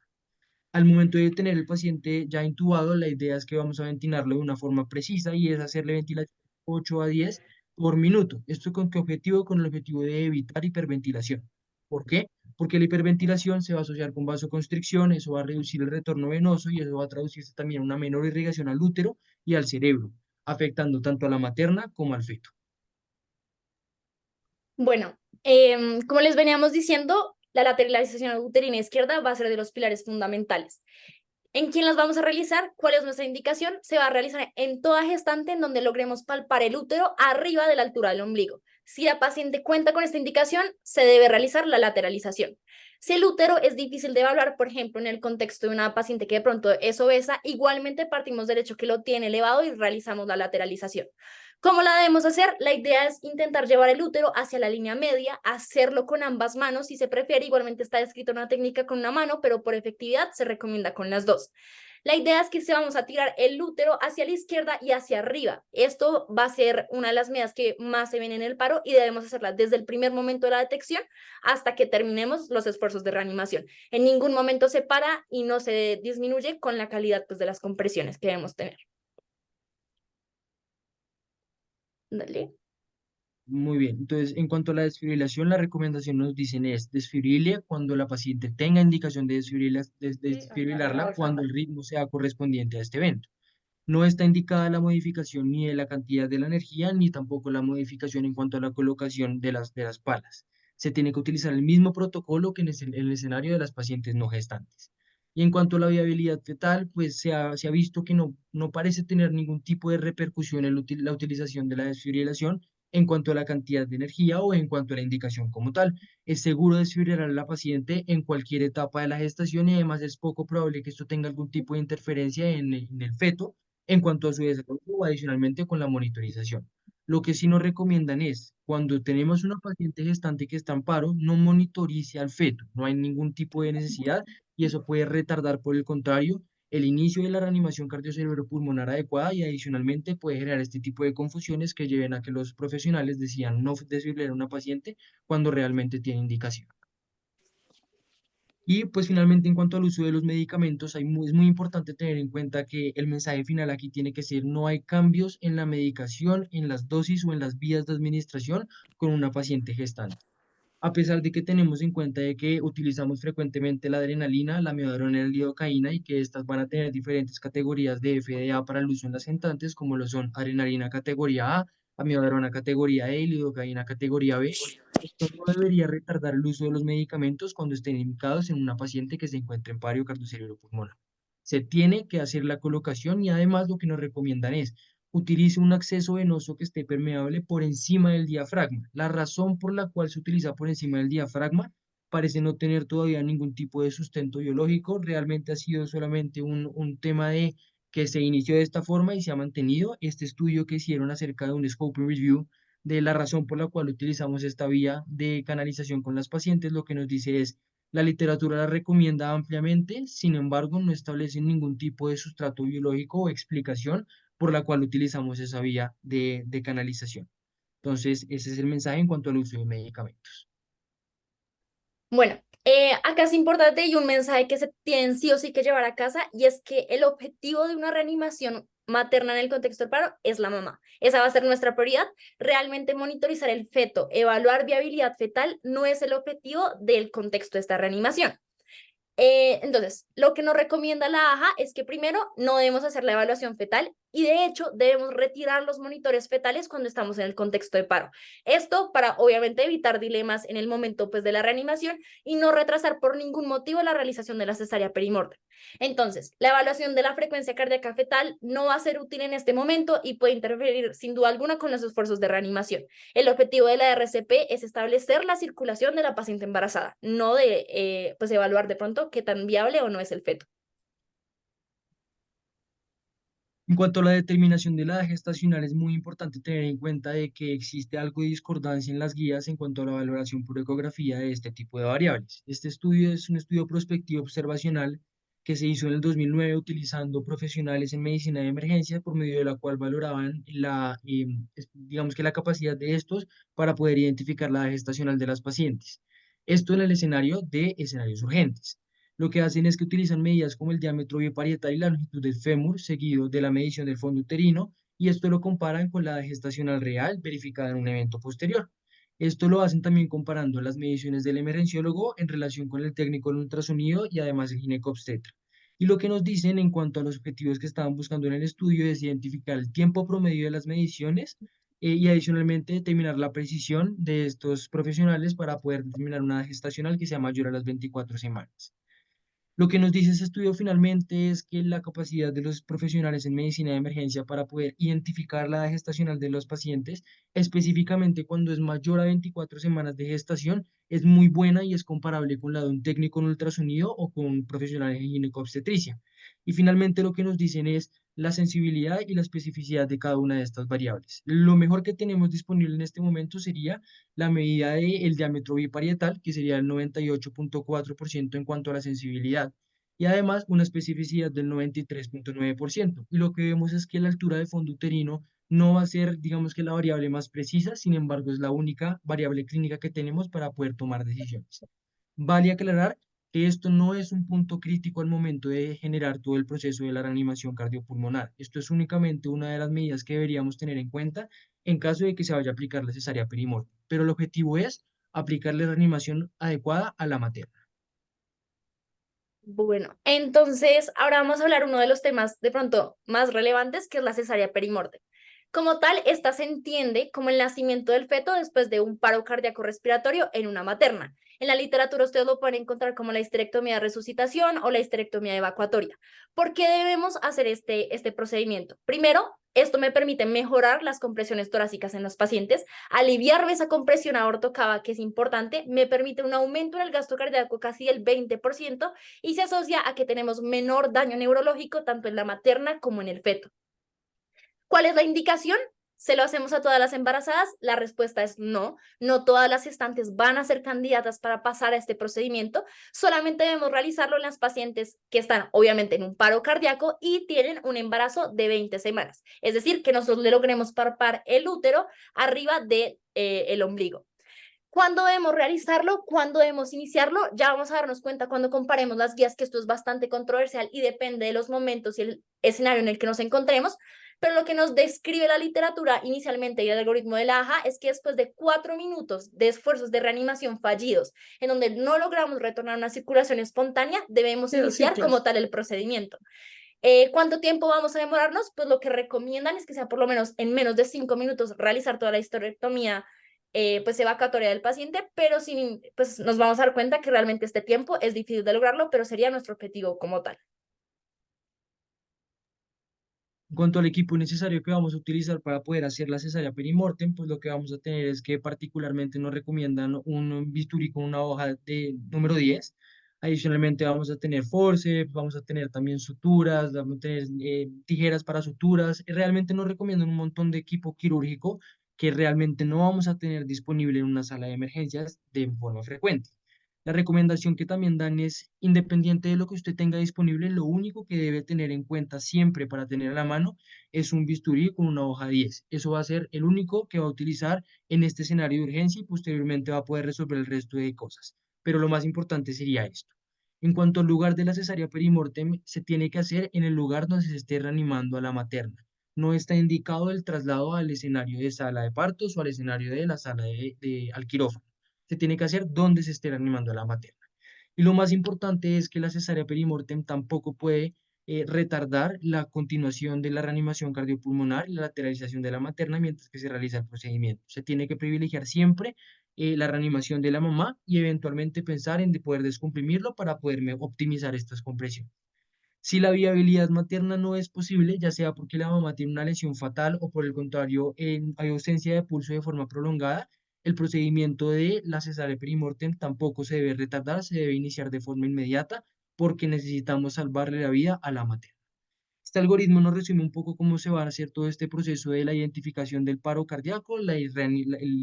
Al momento de tener el paciente ya intubado, la idea es que vamos a ventilarlo de una forma precisa y es hacerle ventilación 8 a 10 por minuto. ¿Esto con qué objetivo? Con el objetivo de evitar hiperventilación. ¿Por qué? Porque la hiperventilación se va a asociar con vasoconstricción, eso va a reducir el retorno venoso y eso va a traducirse también a una menor irrigación al útero y al cerebro, afectando tanto a la materna como al feto. Bueno, como les veníamos diciendo, la lateralización uterina izquierda va a ser de los pilares fundamentales. ¿En quién las vamos a realizar? ¿Cuál es nuestra indicación? Se va a realizar en toda gestante en donde logremos palpar el útero arriba de la altura del ombligo. Si la paciente cuenta con esta indicación, se debe realizar la lateralización. Si el útero es difícil de evaluar, por ejemplo, en el contexto de una paciente que de pronto es obesa, igualmente partimos del hecho que lo tiene elevado y realizamos la lateralización. ¿Cómo la debemos hacer? La idea es intentar llevar el útero hacia la línea media, hacerlo con ambas manos, si se prefiere, igualmente está descrita una técnica con una mano, pero por efectividad se recomienda con las dos. La idea es que se vamos a tirar el útero hacia la izquierda y hacia arriba. Esto va a ser una de las medidas que más se ven en el paro y debemos hacerla desde el primer momento de la detección hasta que terminemos los esfuerzos de reanimación. En ningún momento se para y no se disminuye con la calidad pues, de las compresiones que debemos tener. Dale. Muy bien, entonces en cuanto a la desfibrilación, la recomendación nos dicen es desfibrile cuando la paciente tenga indicación de Sí, la desfibrilarla bolsa. cuando el ritmo sea correspondiente a este evento. No está indicada la modificación ni de la cantidad de la energía, ni tampoco la modificación en cuanto a la colocación de las palas. Se tiene que utilizar el mismo protocolo que en el escenario de las pacientes no gestantes. Y en cuanto a la viabilidad fetal, pues se ha visto que no parece tener ningún tipo de repercusión en la utilización de la desfibrilación en cuanto a la cantidad de energía o en cuanto a la indicación como tal. Es seguro desfibrilar a la paciente en cualquier etapa de la gestación y además es poco probable que esto tenga algún tipo de interferencia en el feto en cuanto a su desarrollo o adicionalmente con la monitorización. Lo que sí nos recomiendan es, cuando tenemos una paciente gestante que está en paro, no monitorice al feto, no hay ningún tipo de necesidad y eso puede retardar, por el contrario, el inicio de la reanimación cardiocerebropulmonar adecuada y adicionalmente puede generar este tipo de confusiones que lleven a que los profesionales decidan no desfibrilar a una paciente cuando realmente tiene indicación. Y pues finalmente en cuanto al uso de los medicamentos, es muy importante tener en cuenta que el mensaje final aquí tiene que ser no hay cambios en la medicación, en las dosis o en las vías de administración con una paciente gestante. A pesar de que tenemos en cuenta de que utilizamos frecuentemente la adrenalina, la miodarona y la lidocaína y que estas van a tener diferentes categorías de FDA para el uso en las gestantes, como lo son adrenalina categoría A, amiodarona categoría E y lidocaína categoría B. Esto no debería retardar el uso de los medicamentos cuando estén indicados en una paciente que se encuentre en paro cardiocerebropulmonar. Se tiene que hacer la colocación y además lo que nos recomiendan es utilice un acceso venoso que esté permeable por encima del diafragma. La razón por la cual se utiliza por encima del diafragma parece no tener todavía ningún tipo de sustento biológico. Realmente ha sido solamente un tema de que se inició de esta forma y se ha mantenido. Este estudio que hicieron acerca de un scoping review de la razón por la cual utilizamos esta vía de canalización con las pacientes, lo que nos dice es, la literatura la recomienda ampliamente, sin embargo, no establece ningún tipo de sustrato biológico o explicación por la cual utilizamos esa vía de canalización. Entonces, ese es el mensaje en cuanto al uso de medicamentos. Bueno, acá es importante y un mensaje que se tienen sí o sí que llevar a casa y es que el objetivo de una reanimación materna en el contexto del paro es la mamá. Esa va a ser nuestra prioridad. Realmente monitorizar el feto, evaluar viabilidad fetal no es el objetivo del contexto de esta reanimación. Entonces, lo que nos recomienda la AJA es que primero no debemos hacer la evaluación fetal y de hecho debemos retirar los monitores fetales cuando estamos en el contexto de paro. Esto para obviamente evitar dilemas en el momento pues de la reanimación y no retrasar por ningún motivo la realización de la cesárea perimortem. Entonces, la evaluación de la frecuencia cardíaca fetal no va a ser útil en este momento y puede interferir sin duda alguna con los esfuerzos de reanimación. El objetivo de la RCP es establecer la circulación de la paciente embarazada, no de pues evaluar de pronto qué tan viable o no es el feto. En cuanto a la determinación de la edad gestacional, es muy importante tener en cuenta de que existe algo de discordancia en las guías en cuanto a la valoración por ecografía de este tipo de variables. Este estudio es un estudio prospectivo observacional que se hizo en el 2009 utilizando profesionales en medicina de emergencia por medio de la cual valoraban digamos que la capacidad de estos para poder identificar la edad gestacional de las pacientes. Esto en el escenario de escenarios urgentes. Lo que hacen es que utilizan medidas como el diámetro bioparietal y la longitud del fémur, seguido de la medición del fondo uterino, y esto lo comparan con la gestacional real verificada en un evento posterior. Esto lo hacen también comparando las mediciones del emergenciólogo en relación con el técnico en ultrasonido y además el ginecobstetra. Y lo que nos dicen en cuanto a los objetivos que estaban buscando en el estudio es identificar el tiempo promedio de las mediciones y adicionalmente determinar la precisión de estos profesionales para poder determinar una gestacional que sea mayor a las 24 semanas. Lo que nos dice ese estudio finalmente es que la capacidad de los profesionales en medicina de emergencia para poder identificar la edad gestacional de los pacientes, específicamente cuando es mayor a 24 semanas de gestación, es muy buena y es comparable con la de un técnico en ultrasonido o con un profesional en ginecobstetricia. Y finalmente lo que nos dicen es la sensibilidad y la especificidad de cada una de estas variables. Lo mejor que tenemos disponible en este momento sería la medida del diámetro biparietal, que sería el 98,4% en cuanto a la sensibilidad, y además una especificidad del 93,9%. Y lo que vemos es que la altura de fondo uterino no va a ser, digamos que la variable más precisa, sin embargo, es la única variable clínica que tenemos para poder tomar decisiones. Vale aclarar que esto no es un punto crítico al momento de generar todo el proceso de la reanimación cardiopulmonar. Esto es únicamente una de las medidas que deberíamos tener en cuenta en caso de que se vaya a aplicar la cesárea perimortem. Pero el objetivo es aplicarle reanimación adecuada a la materna. Bueno, entonces ahora vamos a hablar uno de los temas de pronto más relevantes, que es la cesárea perimortem. Como tal, esta se entiende como el nacimiento del feto después de un paro cardíaco respiratorio en una materna. En la literatura ustedes lo pueden encontrar como la histerectomía de resucitación o la histerectomía evacuatoria. ¿Por qué debemos hacer este procedimiento? Primero, esto me permite mejorar las compresiones torácicas en los pacientes, aliviar esa compresión aortocava, que es importante, me permite un aumento en el gasto cardíaco casi del 20% y se asocia a que tenemos menor daño neurológico tanto en la materna como en el feto. ¿Cuál es la indicación? ¿Se lo hacemos a todas las embarazadas? La respuesta es no. No todas las gestantes van a ser candidatas para pasar a este procedimiento. Solamente debemos realizarlo en las pacientes que están obviamente en un paro cardíaco y tienen un embarazo de 20 semanas. Es decir, que nosotros le logremos palpar el útero arriba del el ombligo. ¿Cuándo debemos realizarlo? ¿Cuándo debemos iniciarlo? Ya vamos a darnos cuenta cuando comparemos las guías, que esto es bastante controversial y depende de los momentos y el escenario en el que nos encontremos, pero lo que nos describe la literatura inicialmente y el algoritmo de la AJA es que después de 4 minutos de esfuerzos de reanimación fallidos, en donde no logramos retornar a una circulación espontánea, debemos Pero iniciar como ciclos. tal el procedimiento. ¿Cuánto tiempo vamos a demorarnos? Pues lo que recomiendan es que sea por lo menos en menos de 5 minutos realizar toda la histerectomía pues evacuatoria del paciente, pero sin, pues nos vamos a dar cuenta que realmente este tiempo es difícil de lograrlo, pero sería nuestro objetivo como tal. En cuanto al equipo necesario que vamos a utilizar para poder hacer la cesárea perimortem, pues lo que vamos a tener es que particularmente nos recomiendan un bisturí con una hoja de número 10. Adicionalmente vamos a tener forceps, vamos a tener también suturas, vamos a tener tijeras para suturas. Realmente nos recomiendan un montón de equipo quirúrgico que realmente no vamos a tener disponible en una sala de emergencias de forma frecuente. La recomendación que también dan es, independiente de lo que usted tenga disponible, lo único que debe tener en cuenta siempre para tener a la mano es un bisturí con una hoja 10. Eso va a ser el único que va a utilizar en este escenario de urgencia y posteriormente va a poder resolver el resto de cosas. Pero lo más importante sería esto. En cuanto al lugar de la cesárea perimortem, se tiene que hacer en el lugar donde se esté reanimando a la materna. No está indicado el traslado al escenario de sala de partos o al escenario de la sala al quirófano. Se tiene que hacer donde se esté reanimando a la materna. Y lo más importante es que la cesárea perimortem tampoco puede retardar la continuación de la reanimación cardiopulmonar y la lateralización de la materna mientras que se realiza el procedimiento. Se tiene que privilegiar siempre la reanimación de la mamá y eventualmente pensar en poder descomprimirlo para poder optimizar estas compresiones. Si la viabilidad materna no es posible, ya sea porque la mamá tiene una lesión fatal o por el contrario hay ausencia de pulso de forma prolongada, el procedimiento de la cesárea perimortem tampoco se debe retardar, se debe iniciar de forma inmediata porque necesitamos salvarle la vida a la materna. Este algoritmo nos resume un poco cómo se va a hacer todo este proceso de la identificación del paro cardíaco, el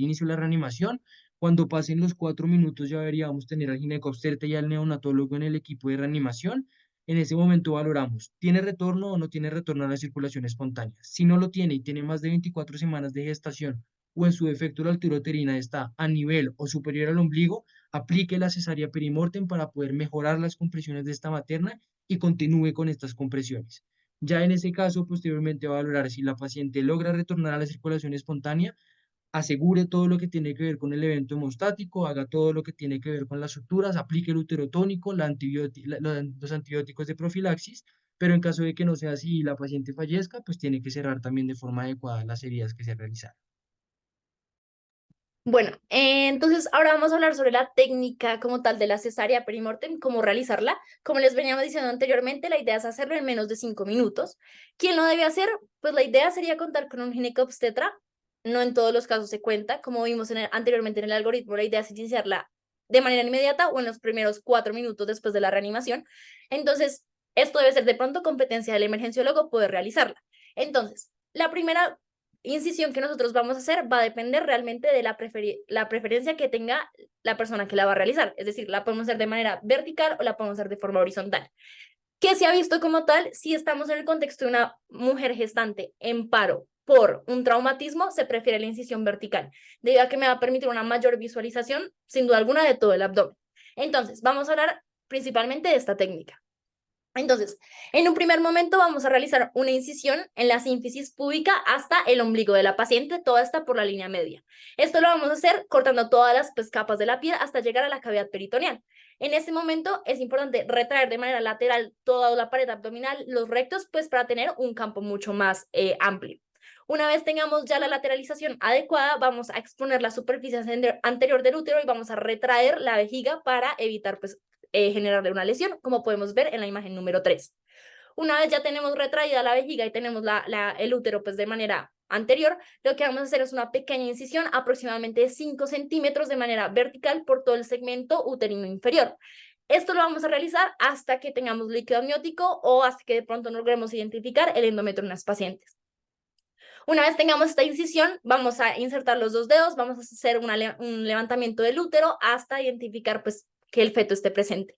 inicio de la reanimación. Cuando pasen los 4 minutos ya deberíamos tener al ginecobstetra y al neonatólogo en el equipo de reanimación. En ese momento valoramos, ¿tiene retorno o no tiene retorno a la circulación espontánea? Si no lo tiene y tiene más de 24 semanas de gestación o en su defecto la altura uterina está a nivel o superior al ombligo, aplique la cesárea perimortem para poder mejorar las compresiones de esta materna y continúe con estas compresiones. Ya en ese caso, posteriormente va a valorar si la paciente logra retornar a la circulación espontánea, asegure todo lo que tiene que ver con el evento hemostático, haga todo lo que tiene que ver con las suturas, aplique el uterotónico, los antibióticos de profilaxis, pero en caso de que no sea así y la paciente fallezca, pues tiene que cerrar también de forma adecuada las heridas que se realizaron. Bueno, entonces ahora vamos a hablar sobre la técnica como tal de la cesárea perimortem, cómo realizarla. Como les veníamos diciendo anteriormente, la idea es hacerlo en menos de 5 minutos. ¿Quién lo debe hacer? Pues la idea sería contar con un ginecobstetra. No en todos los casos se cuenta, como vimos anteriormente en el algoritmo, la idea es iniciarla de manera inmediata o en los primeros 4 minutos después de la reanimación. Entonces, esto debe ser de pronto competencia del emergenciólogo poder realizarla. Entonces, la primera incisión que nosotros vamos a hacer va a depender realmente de la preferencia que tenga la persona que la va a realizar. Es decir, la podemos hacer de manera vertical o la podemos hacer de forma horizontal. ¿Qué se ha visto como tal? Si estamos en el contexto de una mujer gestante en paro por un traumatismo, se prefiere la incisión vertical, debido a que me va a permitir una mayor visualización, sin duda alguna, de todo el abdomen. Entonces, vamos a hablar principalmente de esta técnica. Entonces, en un primer momento vamos a realizar una incisión en la sínfisis púbica hasta el ombligo de la paciente, toda esta por la línea media. Esto lo vamos a hacer cortando todas las capas de la piel hasta llegar a la cavidad peritoneal. En este momento es importante retraer de manera lateral toda la pared abdominal, los rectos, pues para tener un campo mucho más amplio. Una vez tengamos ya la lateralización adecuada, vamos a exponer la superficie anterior del útero y vamos a retraer la vejiga para evitar pues generarle una lesión, como podemos ver en la imagen número 3. Una vez ya tenemos retraída la vejiga y tenemos el útero pues de manera anterior, lo que vamos a hacer es una pequeña incisión aproximadamente de 5 centímetros de manera vertical por todo el segmento uterino inferior. Esto lo vamos a realizar hasta que tengamos líquido amniótico o hasta que de pronto logremos identificar el endometrio en las pacientes. Una vez tengamos esta incisión, vamos a insertar los dos dedos, vamos a hacer un levantamiento del útero hasta identificar pues que el feto esté presente.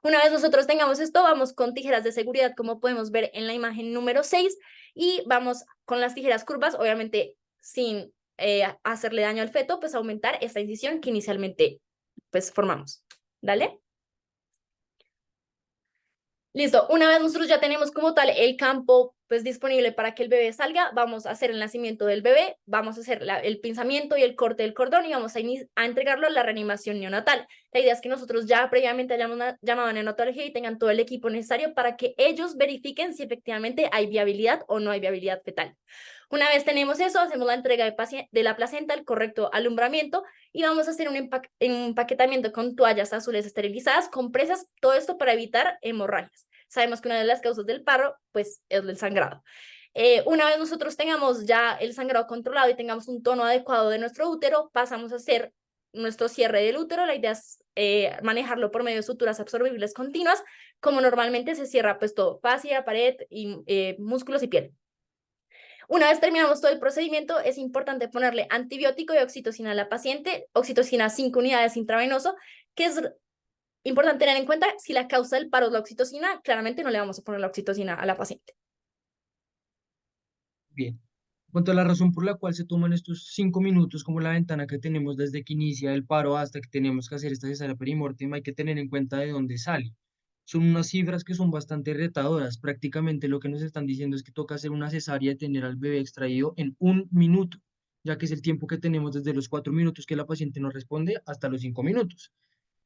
Una vez nosotros tengamos esto, vamos con tijeras de seguridad, como podemos ver en la imagen número 6, y vamos con las tijeras curvas, obviamente sin hacerle daño al feto, pues aumentar esta incisión que inicialmente pues formamos. ¿Dale? Listo, una vez nosotros ya tenemos como tal el campo pues disponible para que el bebé salga, vamos a hacer el nacimiento del bebé, vamos a hacer el pinzamiento y el corte del cordón y vamos a entregarlo a la reanimación neonatal. La idea es que nosotros ya previamente hayamos llamado a neonatología y tengan todo el equipo necesario para que ellos verifiquen si efectivamente hay viabilidad o no hay viabilidad fetal. Una vez tenemos eso, hacemos la entrega de la placenta, el correcto alumbramiento y vamos a hacer un empaquetamiento con toallas azules esterilizadas, compresas, todo esto para evitar hemorragias. Sabemos que una de las causas del paro, pues, es el sangrado. Una vez nosotros tengamos ya el sangrado controlado y tengamos un tono adecuado de nuestro útero, pasamos a hacer nuestro cierre del útero. La idea es manejarlo por medio de suturas absorbibles continuas, como normalmente se cierra pues todo, fascia, pared, y, músculos y piel. Una vez terminamos todo el procedimiento, es importante ponerle antibiótico y oxitocina a la paciente, oxitocina 5 unidades intravenoso, que es importante tener en cuenta si la causa del paro es la oxitocina, claramente no le vamos a poner la oxitocina a la paciente. Bien. En cuanto a la razón por la cual se toman estos 5 minutos como la ventana que tenemos desde que inicia el paro hasta que tenemos que hacer esta cesárea perimortem, hay que tener en cuenta de dónde sale. Son unas cifras que son bastante retadoras. Prácticamente lo que nos están diciendo es que toca hacer una cesárea y tener al bebé extraído en 1 minuto, ya que es el tiempo que tenemos desde los 4 minutos que la paciente nos responde hasta los 5 minutos.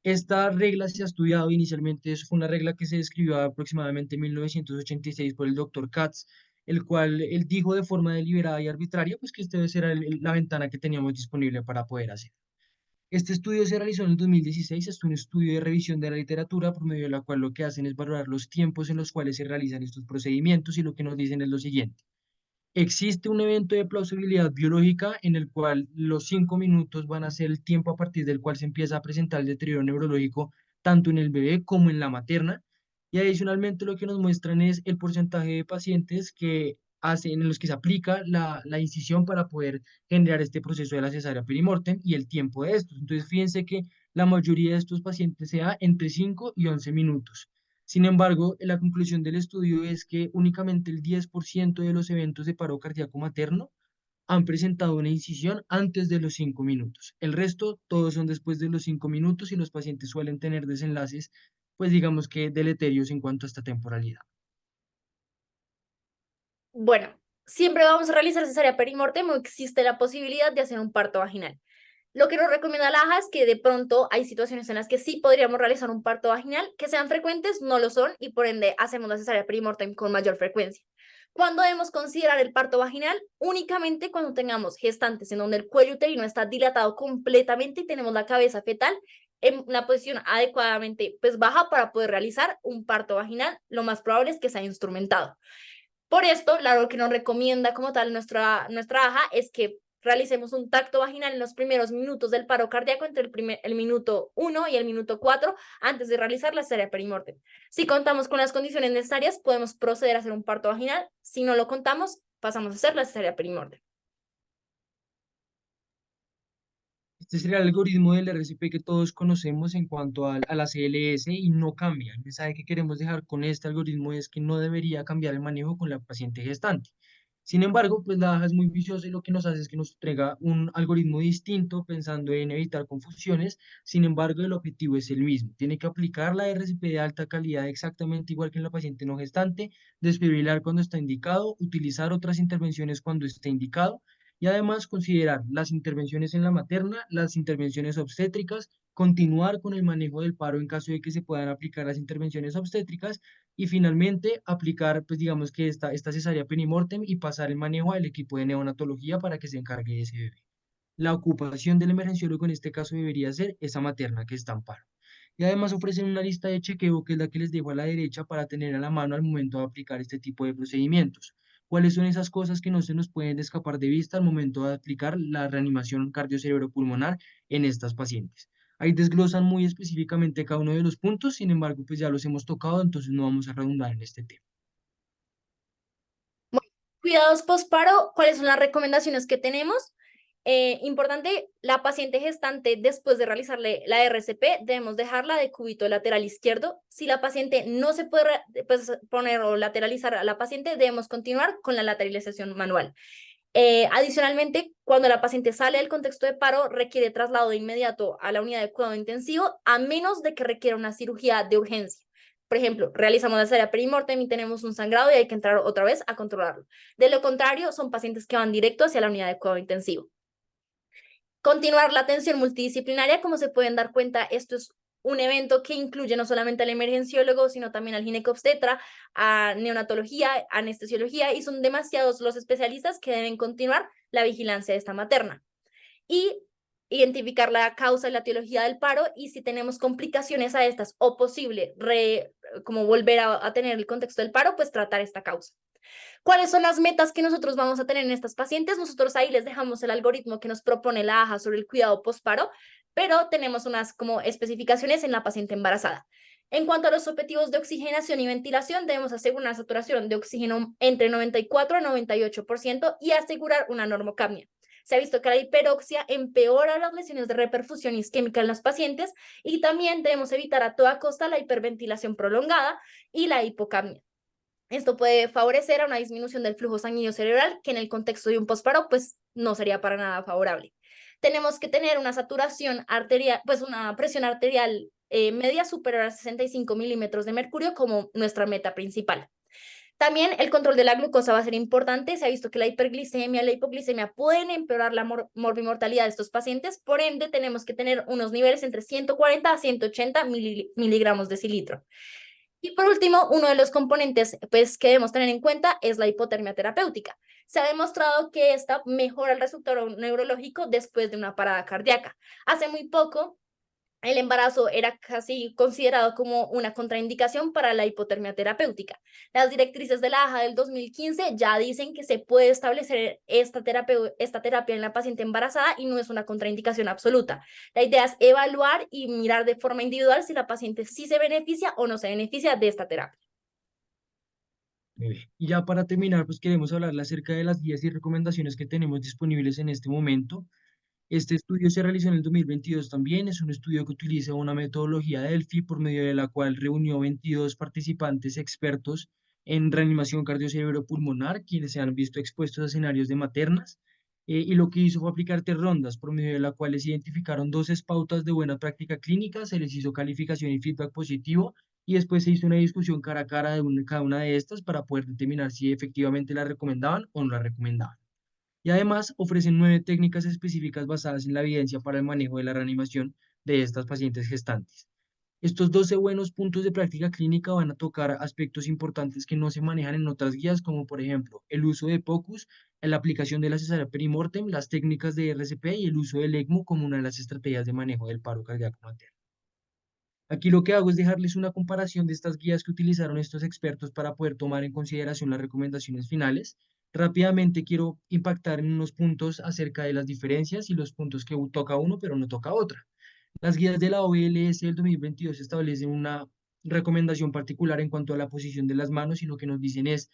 Esta regla se ha estudiado inicialmente, es una regla que se describió aproximadamente en 1986 por el doctor Katz, el cual él dijo de forma deliberada y arbitraria, pues que esta debe ser la ventana que teníamos disponible para poder hacer. Este estudio se realizó en el 2016, es un estudio de revisión de la literatura por medio de la cual lo que hacen es valorar los tiempos en los cuales se realizan estos procedimientos y lo que nos dicen es lo siguiente. Existe un evento de plausibilidad biológica en el cual los 5 minutos van a ser el tiempo a partir del cual se empieza a presentar el deterioro neurológico tanto en el bebé como en la materna. Y adicionalmente lo que nos muestran es el porcentaje de pacientes que hacen, en los que se aplica la incisión para poder generar este proceso de la cesárea perimortem y el tiempo de estos. Entonces, fíjense que la mayoría de estos pacientes se da entre 5 y 11 minutos. Sin embargo, la conclusión del estudio es que únicamente el 10% de los eventos de paro cardíaco materno han presentado una incisión antes de los 5 minutos. El resto, todos son después de los 5 minutos y los pacientes suelen tener desenlaces, pues digamos que deleterios en cuanto a esta temporalidad. Bueno, siempre vamos a realizar cesárea perimortem o existe la posibilidad de hacer un parto vaginal. Lo que nos recomienda la AJA es que de pronto hay situaciones en las que sí podríamos realizar un parto vaginal, que sean frecuentes, no lo son, y por ende hacemos la cesárea perimortem con mayor frecuencia. ¿Cuándo debemos considerar el parto vaginal? Únicamente cuando tengamos gestantes en donde el cuello uterino está dilatado completamente y tenemos la cabeza fetal en una posición adecuadamente pues baja para poder realizar un parto vaginal. Lo más probable es que sea instrumentado. Por esto, lo que nos recomienda como tal nuestra AJA es que realicemos un tacto vaginal en los primeros minutos del paro cardíaco entre el minuto 1 y el minuto 4 antes de realizar la cesárea perimortem. Si contamos con las condiciones necesarias, podemos proceder a hacer un parto vaginal. Si no lo contamos, pasamos a hacer la cesárea perimortem. Este sería el algoritmo del RCP que todos conocemos en cuanto a la CLS y no cambia. El mensaje que queremos dejar con este algoritmo es que no debería cambiar el manejo con la paciente gestante. Sin embargo, pues la AJA es muy viciosa y lo que nos hace es que nos entrega un algoritmo distinto pensando en evitar confusiones. Sin embargo, el objetivo es el mismo. Tiene que aplicar la RCP de alta calidad exactamente igual que en la paciente no gestante, desfibrilar cuando está indicado, utilizar otras intervenciones cuando esté indicado y además considerar las intervenciones en la materna, las intervenciones obstétricas, continuar con el manejo del paro en caso de que se puedan aplicar las intervenciones obstétricas y finalmente aplicar, pues digamos que esta cesárea penimortem y pasar el manejo al equipo de neonatología para que se encargue de ese bebé. La ocupación del emergenciólogo en este caso debería ser esa materna que está en paro. Y además ofrecen una lista de chequeo que es la que les dejo a la derecha para tener a la mano al momento de aplicar este tipo de procedimientos. ¿Cuáles son esas cosas que no se nos pueden escapar de vista al momento de aplicar la reanimación cardiocerebropulmonar en estas pacientes? Ahí desglosan muy específicamente cada uno de los puntos, sin embargo, pues ya los hemos tocado, entonces no vamos a redundar en este tema. Bueno, cuidados postparo, ¿cuáles son las recomendaciones que tenemos? Importante, la paciente gestante, después de realizarle la RCP, debemos dejarla de cúbito lateral izquierdo. Si la paciente no se puede pues, poner o lateralizar a la paciente, debemos continuar con la lateralización manual. Adicionalmente, cuando la paciente sale del contexto de paro, requiere traslado de inmediato a la unidad de cuidado intensivo, a menos de que requiera una cirugía de urgencia. Por ejemplo, realizamos la cesárea perimortem y tenemos un sangrado y hay que entrar otra vez a controlarlo. De lo contrario, son pacientes que van directo hacia la unidad de cuidado intensivo. Continuar la atención multidisciplinaria, como se pueden dar cuenta, esto es un evento que incluye no solamente al emergenciólogo, sino también al ginecobstetra, a neonatología, anestesiología, y son demasiados los especialistas que deben continuar la vigilancia de esta materna. Y identificar la causa y la etiología del paro, y si tenemos complicaciones a estas o posible como volver a tener el contexto del paro, pues tratar esta causa. ¿Cuáles son las metas que nosotros vamos a tener en estas pacientes? Nosotros ahí les dejamos el algoritmo que nos propone la AJA sobre el cuidado postparo, pero tenemos unas como especificaciones en la paciente embarazada. En cuanto a los objetivos de oxigenación y ventilación, debemos asegurar una saturación de oxígeno entre 94 y 98% y asegurar una normocapnia. Se ha visto que la hiperoxia empeora las lesiones de reperfusión isquémica en los pacientes y también debemos evitar a toda costa la hiperventilación prolongada y la hipocapnia. Esto puede favorecer a una disminución del flujo sanguíneo cerebral, que en el contexto de un posparo, pues no sería para nada favorable. Tenemos que tener una saturación arterial, pues una presión arterial media superior a 65 milímetros de mercurio como nuestra meta principal. También el control de la glucosa va a ser importante. Se ha visto que la hiperglicemia y la hipoglicemia pueden empeorar la morbimortalidad de estos pacientes. Por ende, tenemos que tener unos niveles entre 140 a 180 miligramos de cilitro. Y por último, uno de los componentes pues, que debemos tener en cuenta es la hipotermia terapéutica. Se ha demostrado que esta mejora el resultado neurológico después de una parada cardíaca. Hace muy poco el embarazo era casi considerado como una contraindicación para la hipotermia terapéutica. Las directrices de la AJA del 2015 ya dicen que se puede establecer esta terapia en la paciente embarazada y no es una contraindicación absoluta. La idea es evaluar y mirar de forma individual si la paciente sí se beneficia o no se beneficia de esta terapia. Y ya para terminar, pues queremos hablar acerca de las guías y recomendaciones que tenemos disponibles en este momento. Este estudio se realizó en el 2022 también, es un estudio que utiliza una metodología Delphi por medio de la cual reunió 22 participantes expertos en reanimación cardiocerebropulmonar, quienes se han visto expuestos a escenarios de maternas, y lo que hizo fue aplicar 3 rondas, por medio de la cuales se identificaron 12 pautas de buena práctica clínica, se les hizo calificación y feedback positivo, y después se hizo una discusión cara a cara de cada una de estas para poder determinar si efectivamente la recomendaban o no la recomendaban. Y además ofrecen 9 técnicas específicas basadas en la evidencia para el manejo de la reanimación de estas pacientes gestantes. Estos 12 buenos puntos de práctica clínica van a tocar aspectos importantes que no se manejan en otras guías, como por ejemplo el uso de POCUS, la aplicación de la cesárea perimortem, las técnicas de RCP y el uso del ECMO como una de las estrategias de manejo del paro cardíaco materno. Aquí lo que hago es dejarles una comparación de estas guías que utilizaron estos expertos para poder tomar en consideración las recomendaciones finales. Rápidamente quiero impactar en unos puntos acerca de las diferencias y los puntos que toca uno pero no toca otra. Las guías de la OLS del 2022 establecen una recomendación particular en cuanto a la posición de las manos y lo que nos dicen es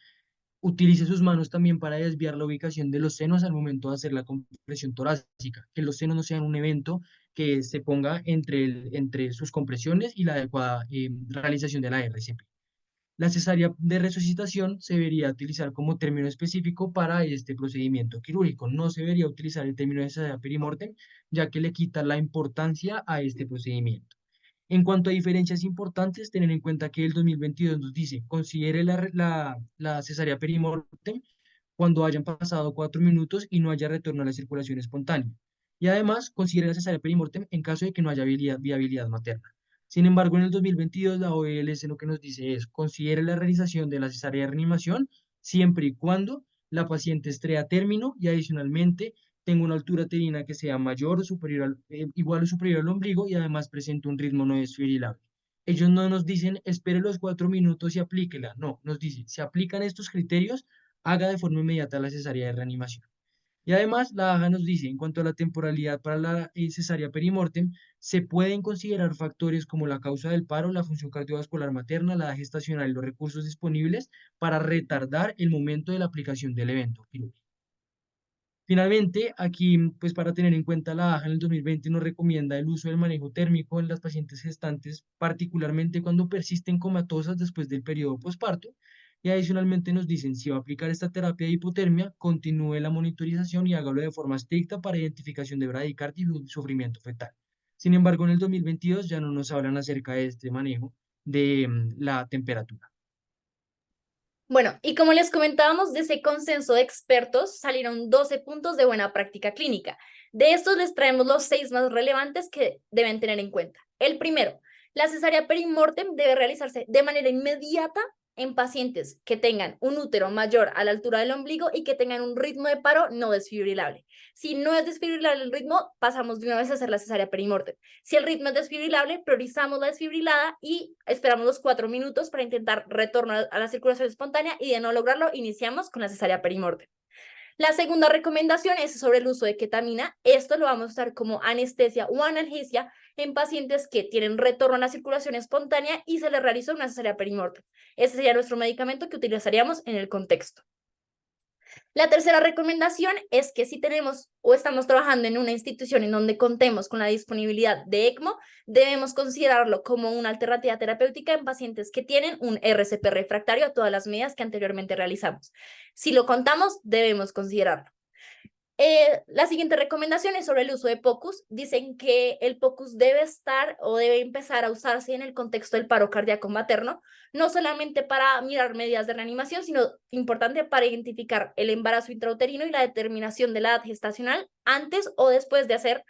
utilice sus manos también para desviar la ubicación de los senos al momento de hacer la compresión torácica, que los senos no sean un evento que se ponga entre sus compresiones y la adecuada realización de la RCP. La cesárea de resucitación se debería utilizar como término específico para este procedimiento quirúrgico. No se debería utilizar el término de cesárea perimortem, ya que le quita la importancia a este procedimiento. En cuanto a diferencias importantes, tener en cuenta que el 2022 nos dice, considere la cesárea perimortem cuando hayan pasado 4 minutos y no haya retorno a la circulación espontánea. Y además, considere la cesárea perimortem en caso de que no haya viabilidad materna. Sin embargo, en el 2022 la OLS lo que nos dice es, considere la realización de la cesárea de reanimación siempre y cuando la paciente esté a término y adicionalmente tenga una altura uterina que sea mayor o superior igual o superior al ombligo y además presente un ritmo no desfibrilable. Ellos no nos dicen espere los 4 minutos y aplíquela. No, nos dicen, se aplican estos criterios, haga de forma inmediata la cesárea de reanimación. Y además, la AJA nos dice, en cuanto a la temporalidad para la cesárea perimortem, se pueden considerar factores como la causa del paro, la función cardiovascular materna, la edad gestacional y los recursos disponibles para retardar el momento de la aplicación del evento quirúrgico. Finalmente, aquí, pues para tener en cuenta, la AJA en el 2020 nos recomienda el uso del manejo térmico en las pacientes gestantes, particularmente cuando persisten comatosas después del periodo posparto. Y adicionalmente nos dicen, si va a aplicar esta terapia de hipotermia, continúe la monitorización y hágalo de forma estricta para identificación de bradicardia y sufrimiento fetal. Sin embargo, en el 2022 ya no nos hablan acerca de este manejo de la temperatura. Bueno, y como les comentábamos, de ese consenso de expertos salieron 12 puntos de buena práctica clínica. De estos les traemos los 6 más relevantes que deben tener en cuenta. El primero, la cesárea perimortem debe realizarse de manera inmediata en pacientes que tengan un útero mayor a la altura del ombligo y que tengan un ritmo de paro no desfibrilable. Si no es desfibrilable el ritmo, pasamos de una vez a hacer la cesárea perimortem. Si el ritmo es desfibrilable, priorizamos la desfibrilada y esperamos los 4 minutos para intentar retorno a la circulación espontánea y de no lograrlo, iniciamos con la cesárea perimortem. La segunda recomendación es sobre el uso de ketamina. Esto lo vamos a usar como anestesia o analgesia en pacientes que tienen retorno a la circulación espontánea y se les realizó una cesárea perimortem. Ese sería nuestro medicamento que utilizaríamos en el contexto. La tercera recomendación es que si tenemos o estamos trabajando en una institución en donde contemos con la disponibilidad de ECMO, debemos considerarlo como una alternativa terapéutica en pacientes que tienen un RCP refractario a todas las medidas que anteriormente realizamos. Si lo contamos, debemos considerarlo. La siguiente recomendación es sobre el uso de POCUS. Dicen que el POCUS debe estar o debe empezar a usarse en el contexto del paro cardíaco materno, no solamente para mirar medidas de reanimación, sino importante para identificar el embarazo intrauterino y la determinación de la edad gestacional antes o después de hacer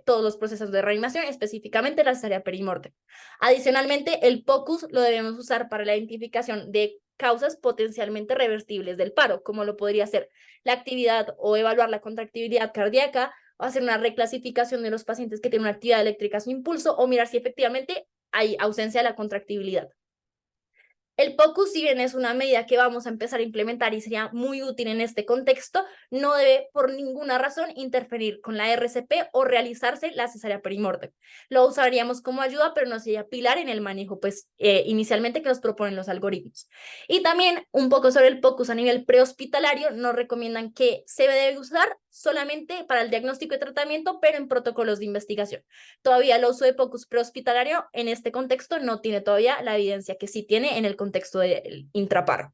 todos los procesos de reanimación, específicamente la cesárea perimortem. Adicionalmente, el POCUS lo debemos usar para la identificación de causas potencialmente reversibles del paro, como lo podría ser la actividad o evaluar la contractibilidad cardíaca o hacer una reclasificación de los pacientes que tienen una actividad eléctrica sin impulso o mirar si efectivamente hay ausencia de la contractibilidad. El POCUS, si bien es una medida que vamos a empezar a implementar y sería muy útil en este contexto, no debe por ninguna razón interferir con la RCP o realizarse la cesárea perimortem. Lo usaríamos como ayuda, pero no sería pilar en el manejo, pues inicialmente que nos proponen los algoritmos. Y también un poco sobre el POCUS a nivel prehospitalario, nos recomiendan que se debe usar solamente para el diagnóstico y tratamiento, pero en protocolos de investigación. Todavía el uso de POCUS prehospitalario en este contexto no tiene todavía la evidencia que sí tiene en el contexto del intraparo.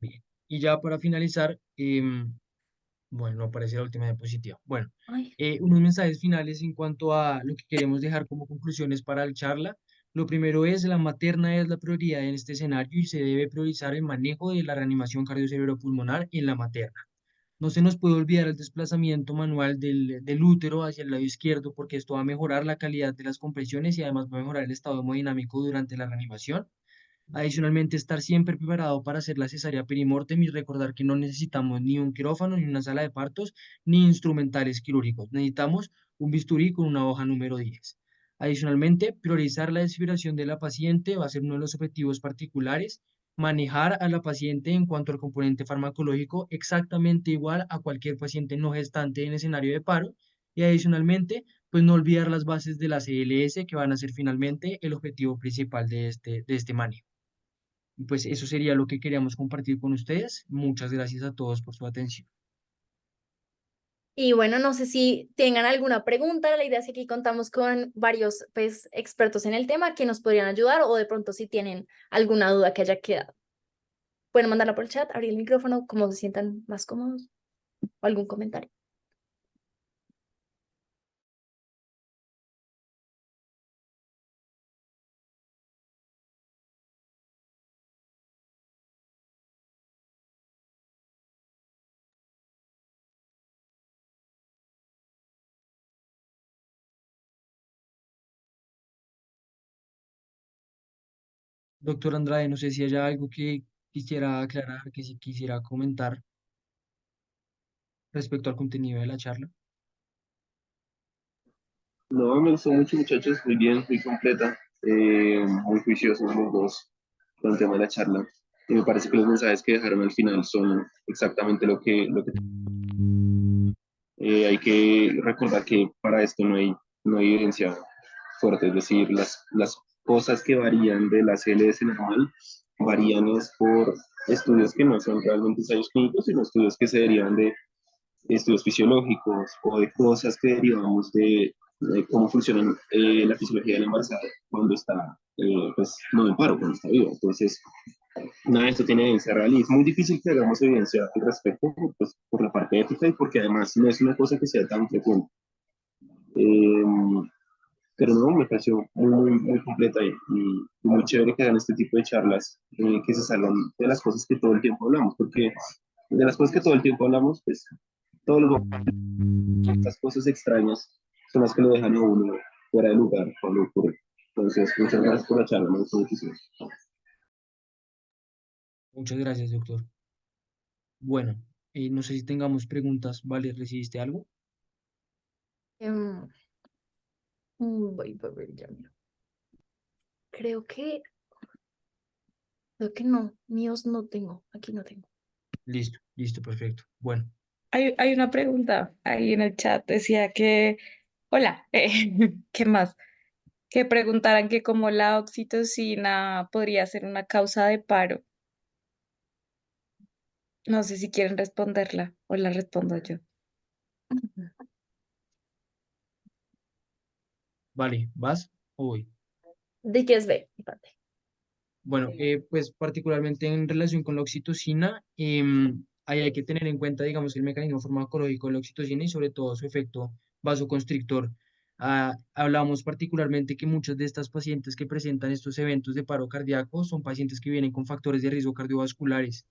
Bien. Y ya para finalizar, bueno, no aparece la última diapositiva. Bueno, Ay. unos mensajes finales en cuanto a lo que queremos dejar como conclusiones para la charla. Lo primero es, la materna es la prioridad en este escenario y se debe priorizar el manejo de la reanimación cardiocerebropulmonar en la materna. No se nos puede olvidar el desplazamiento manual del útero hacia el lado izquierdo porque esto va a mejorar la calidad de las compresiones y además va a mejorar el estado hemodinámico durante la reanimación. Adicionalmente, estar siempre preparado para hacer la cesárea perimortem y recordar que no necesitamos ni un quirófano, ni una sala de partos, ni instrumentales quirúrgicos. Necesitamos un bisturí con una hoja número 10. Adicionalmente, priorizar la desfibrilación de la paciente va a ser uno de los objetivos particulares. Manejar a la paciente en cuanto al componente farmacológico exactamente igual a cualquier paciente no gestante en escenario de paro. Y adicionalmente, pues no olvidar las bases de la CLS que van a ser finalmente el objetivo principal de este manejo. Pues eso sería lo que queríamos compartir con ustedes. Muchas gracias a todos por su atención. Y bueno, no sé si tengan alguna pregunta. La idea es que aquí contamos con varios pues, expertos en el tema que nos podrían ayudar o de pronto si tienen alguna duda que haya quedado. Pueden mandarla por el chat, abrir el micrófono, como se sientan más cómodos o algún comentario. Doctor Andrade, no sé si haya algo que quisiera aclarar, que si quisiera comentar respecto al contenido de la charla. No, me gustó mucho, muchachos, muy bien, muy completa, muy juiciosos los dos con el tema de la charla. Y me parece que los mensajes que dejaron al final son exactamente lo que hay que recordar que para esto no hay evidencia fuerte, es decir, las cosas que varían de la CLS normal varían es por estudios que no son realmente ensayos clínicos, sino estudios que se derivan de estudios fisiológicos o de cosas que derivamos de cómo funciona la fisiología del embarazada cuando está, pues, no en paro, cuando está vivo. Entonces, nada de esto tiene evidencia real y es muy difícil que hagamos evidencia al respecto, pues, por la parte ética y porque además no es una cosa que sea tan frecuente. Eh, pero no, me pareció muy completa y muy chévere que hagan este tipo de charlas que se salgan de las cosas que todo el tiempo hablamos, porque de las cosas que todo el tiempo hablamos, pues todos los estas cosas extrañas son las que lo dejan a uno fuera de lugar cuando ocurre. Entonces, muchas gracias por la charla, me gustó muchísimo. Muchas gracias, doctor. Bueno, no sé si tengamos preguntas. Vale, ¿recibiste algo? Em, voy a ver, ya miro. Creo que no, míos no tengo, aquí no tengo. Listo, listo, perfecto. Bueno, Hay una pregunta ahí en el chat, decía que, hola, ¿qué más? Que preguntaran que cómo la oxitocina podría ser una causa de paro. No sé si quieren responderla o la respondo yo. vale, ¿vas o voy? ¿De qué es B? Bueno, pues particularmente en relación con la oxitocina, ahí hay que tener en cuenta, digamos, el mecanismo farmacológico de la oxitocina y sobre todo su efecto vasoconstrictor. Hablamos particularmente que muchas de estas pacientes que presentan estos eventos de paro cardíaco son pacientes que vienen con factores de riesgo cardiovasculares.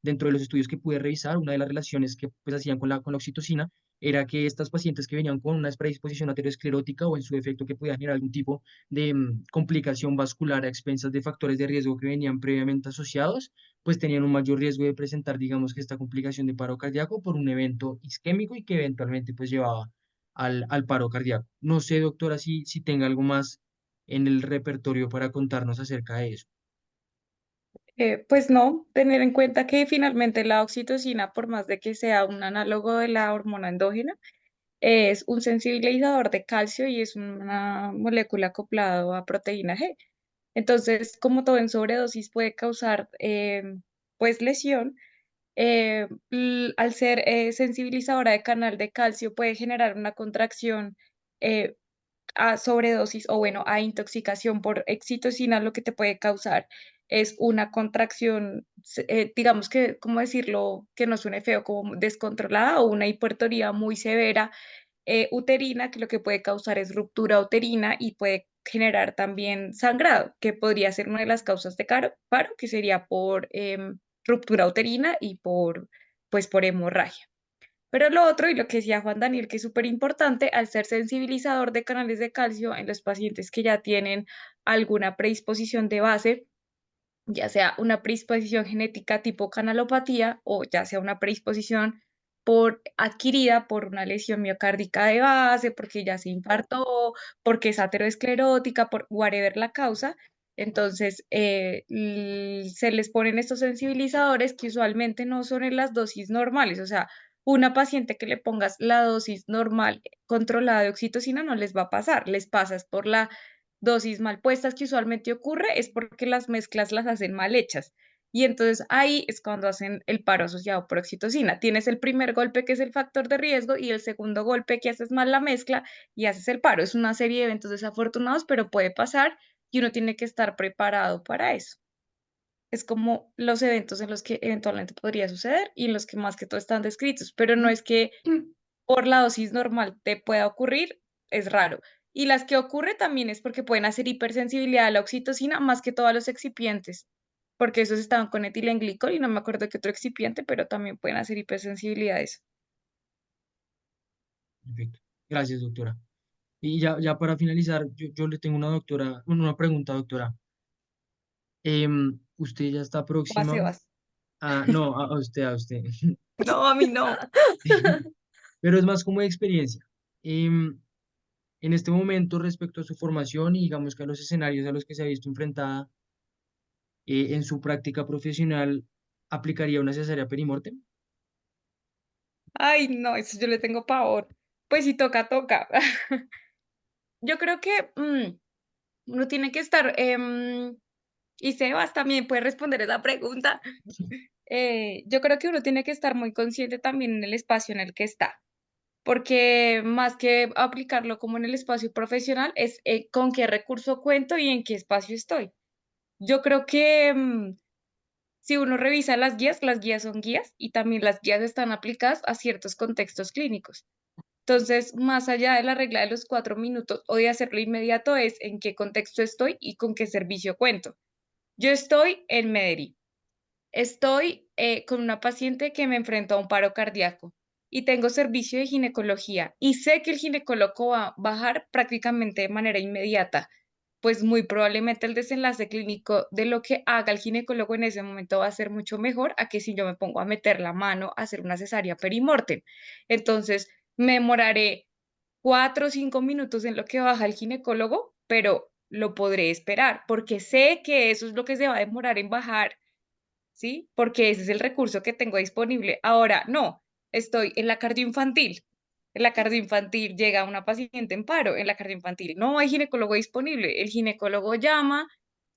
Dentro de los estudios que pude revisar, una de las relaciones que pues, hacían con la oxitocina era que estas pacientes que venían con una predisposición aterosclerótica o en su defecto que podía generar algún tipo de complicación vascular a expensas de factores de riesgo que venían previamente asociados, pues tenían un mayor riesgo de presentar, digamos que esta complicación de paro cardíaco por un evento isquémico y que eventualmente pues llevaba al paro cardíaco. No sé, doctora, si tenga algo más en el repertorio para contarnos acerca de eso. Pues no, tener en cuenta que finalmente la oxitocina, por más de que sea un análogo de la hormona endógena, es un sensibilizador de calcio y es una molécula acoplada a proteína G. Entonces, como todo en sobredosis puede causar pues lesión, al ser sensibilizadora de canal de calcio puede generar una contracción eh, a sobredosis o bueno, a intoxicación por excitocina, lo que te puede causar es una contracción, digamos que, ¿cómo decirlo? Que no suene feo, como descontrolada o una hipertonía muy severa uterina, que lo que puede causar es ruptura uterina y puede generar también sangrado, que podría ser una de las causas de paro, que sería por ruptura uterina y pues, por hemorragia. Pero lo otro, y lo que decía Juan Daniel, que es súper importante, al ser sensibilizador de canales de calcio en los pacientes que ya tienen alguna predisposición de base, ya sea una predisposición genética tipo canalopatía o ya sea una predisposición adquirida por una lesión miocárdica de base, porque ya se infartó, porque es aterosclerótica, por whatever la causa. Entonces, se les ponen estos sensibilizadores que usualmente no son en las dosis normales. O sea, una paciente que le pongas la dosis normal controlada de oxitocina no les va a pasar, les pasas por la dosis mal puestas que usualmente ocurre es porque las mezclas las hacen mal hechas. Y entonces ahí es cuando hacen el paro asociado por oxitocina. Tienes el primer golpe que es el factor de riesgo y el segundo golpe que haces mal la mezcla y haces el paro. Es una serie de eventos desafortunados, pero puede pasar y uno tiene que estar preparado para eso. Es como los eventos en los que eventualmente podría suceder y en los que más que todo están descritos, pero no es que por la dosis normal te pueda ocurrir, es raro. Y las que ocurre también es porque pueden hacer hipersensibilidad a la oxitocina más que todos los excipientes, porque esos estaban con etilenglicol y no me acuerdo qué otro excipiente, pero también pueden hacer hipersensibilidad a eso. Perfecto. Gracias, doctora. Y ya para finalizar, yo le tengo una doctora, una pregunta, doctora. ¿Usted ya está O a próxima Sebas. a, no, a usted, a usted, No, a mí no. pero es más como de experiencia. Em, en este momento, respecto a su formación y digamos que a los escenarios a los que se ha visto enfrentada en su práctica profesional, ¿aplicaría una cesárea perimortem? Ay, no, eso yo le tengo pavor. Pues si toca, toca. Yo creo que uno tiene que estar, y Sebas también puede responder esa pregunta. Yo creo que uno tiene que estar muy consciente también en el espacio en el que está, porque más que aplicarlo como en el espacio profesional, es con qué recurso cuento y en qué espacio estoy. Yo creo que si uno revisa las guías son guías y también las guías están aplicadas a ciertos contextos clínicos. Entonces, más allá de la regla de los 4 minutos o de hacerlo inmediato, es en qué contexto estoy y con qué servicio cuento. Yo estoy en Medellín. Estoy con una paciente que me enfrentó a un paro cardíaco y tengo servicio de ginecología y sé que el ginecólogo va a bajar prácticamente de manera inmediata, pues muy probablemente el desenlace clínico de lo que haga el ginecólogo en ese momento va a ser mucho mejor a que si yo me pongo a meter la mano a hacer una cesárea perimortem. Entonces, me demoraré 4 o 5 minutos en lo que baja el ginecólogo, pero lo podré esperar porque sé que eso es lo que se va a demorar en bajar. ¿Sí? Porque ese es el recurso que tengo disponible. Ahora, no, estoy en la cardioinfantil. En la cardioinfantil llega una paciente en paro, en la cardioinfantil no hay ginecólogo disponible. El ginecólogo llama,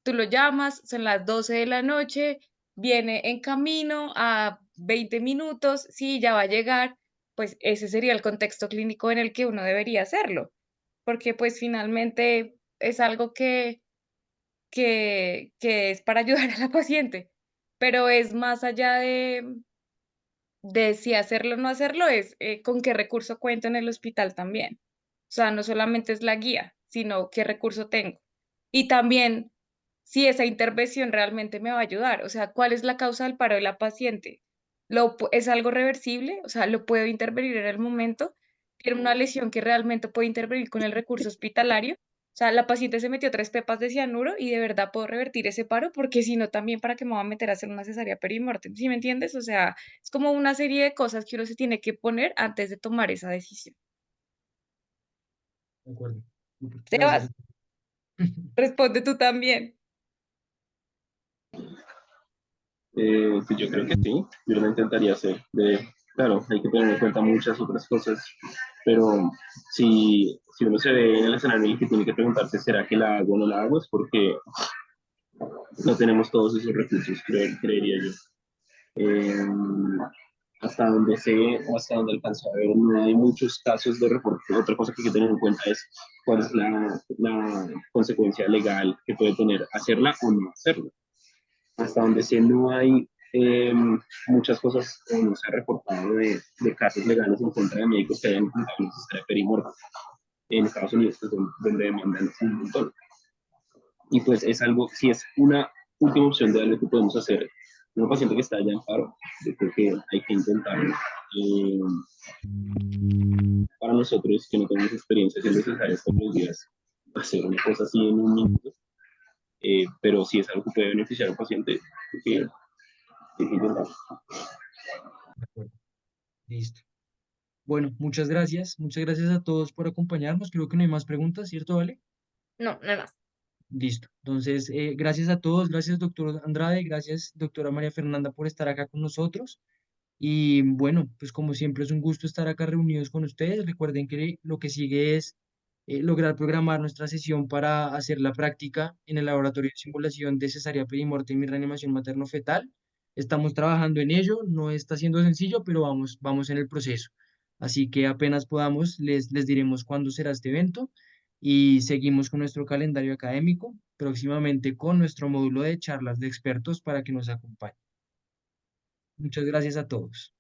tú lo llamas, son las 12 de la noche, viene en camino a 20 minutos, sí, ya va a llegar, pues ese sería el contexto clínico en el que uno debería hacerlo, porque pues finalmente es algo que es para ayudar a la paciente, pero es más allá de si hacerlo o no hacerlo, es con qué recurso cuento en el hospital también. O sea, no solamente es la guía, sino qué recurso tengo. Y también si esa intervención realmente me va a ayudar, o sea, cuál es la causa del paro de la paciente. ¿Es algo reversible? O sea, ¿lo puedo intervenir en el momento? ¿Tiene una lesión que realmente puede intervenir con el recurso hospitalario? sea, la paciente se metió 3 pepas de cianuro y de verdad puedo revertir ese paro, porque si no, también para qué me voy a meter a hacer una cesárea perimortem, ¿sí me entiendes? O sea, es como una serie de cosas que uno se tiene que poner antes de tomar esa decisión. De acuerdo. Gracias. Sebas, responde tú también. Pues yo creo que sí, yo lo intentaría hacer. Claro, hay que tener en cuenta muchas otras cosas, pero si uno se ve en el escenario en el que tiene que preguntarse, ¿será que la hago o no la hago? Es porque no tenemos todos esos recursos, creería yo. Eh, hasta donde sé o hasta donde alcanzo a ver, no hay muchos casos de reporte. Otra cosa que hay que tener en cuenta es cuál es la consecuencia legal que puede tener hacerla o no hacerla. Hasta donde sé, no hay muchas cosas, o no se ha reportado de casos legales en contra de médicos que hayan intentado una cesárea perimortal en Estados Unidos, pues, donde demandan un montón. Y pues es algo, si es una última opción de algo que podemos hacer, un paciente que está ya en paro, yo creo que hay que intentarlo. Eh, para nosotros que no tenemos experiencia haciendo cesáreas todos los días, hacer una cosa así en un minuto, pero si es algo que puede beneficiar al paciente, creo que hay que intentarlo. De acuerdo. Listo. Bueno, muchas gracias. Muchas gracias a todos por acompañarnos. Creo que no hay más preguntas, ¿cierto, Vale? No, nada más. Listo. Entonces, gracias a todos. Gracias, doctor Andrade. Gracias, doctora María Fernanda, por estar acá con nosotros. Y bueno, pues como siempre es un gusto estar acá reunidos con ustedes. Recuerden que lo que sigue es lograr programar nuestra sesión para hacer la práctica en el laboratorio de simulación de cesárea perimortem y reanimación materno-fetal. Estamos trabajando en ello, no está siendo sencillo, pero vamos en el proceso. Así que apenas podamos, les diremos cuándo será este evento y seguimos con nuestro calendario académico, próximamente con nuestro módulo de charlas de expertos para que nos acompañen. Muchas gracias a todos.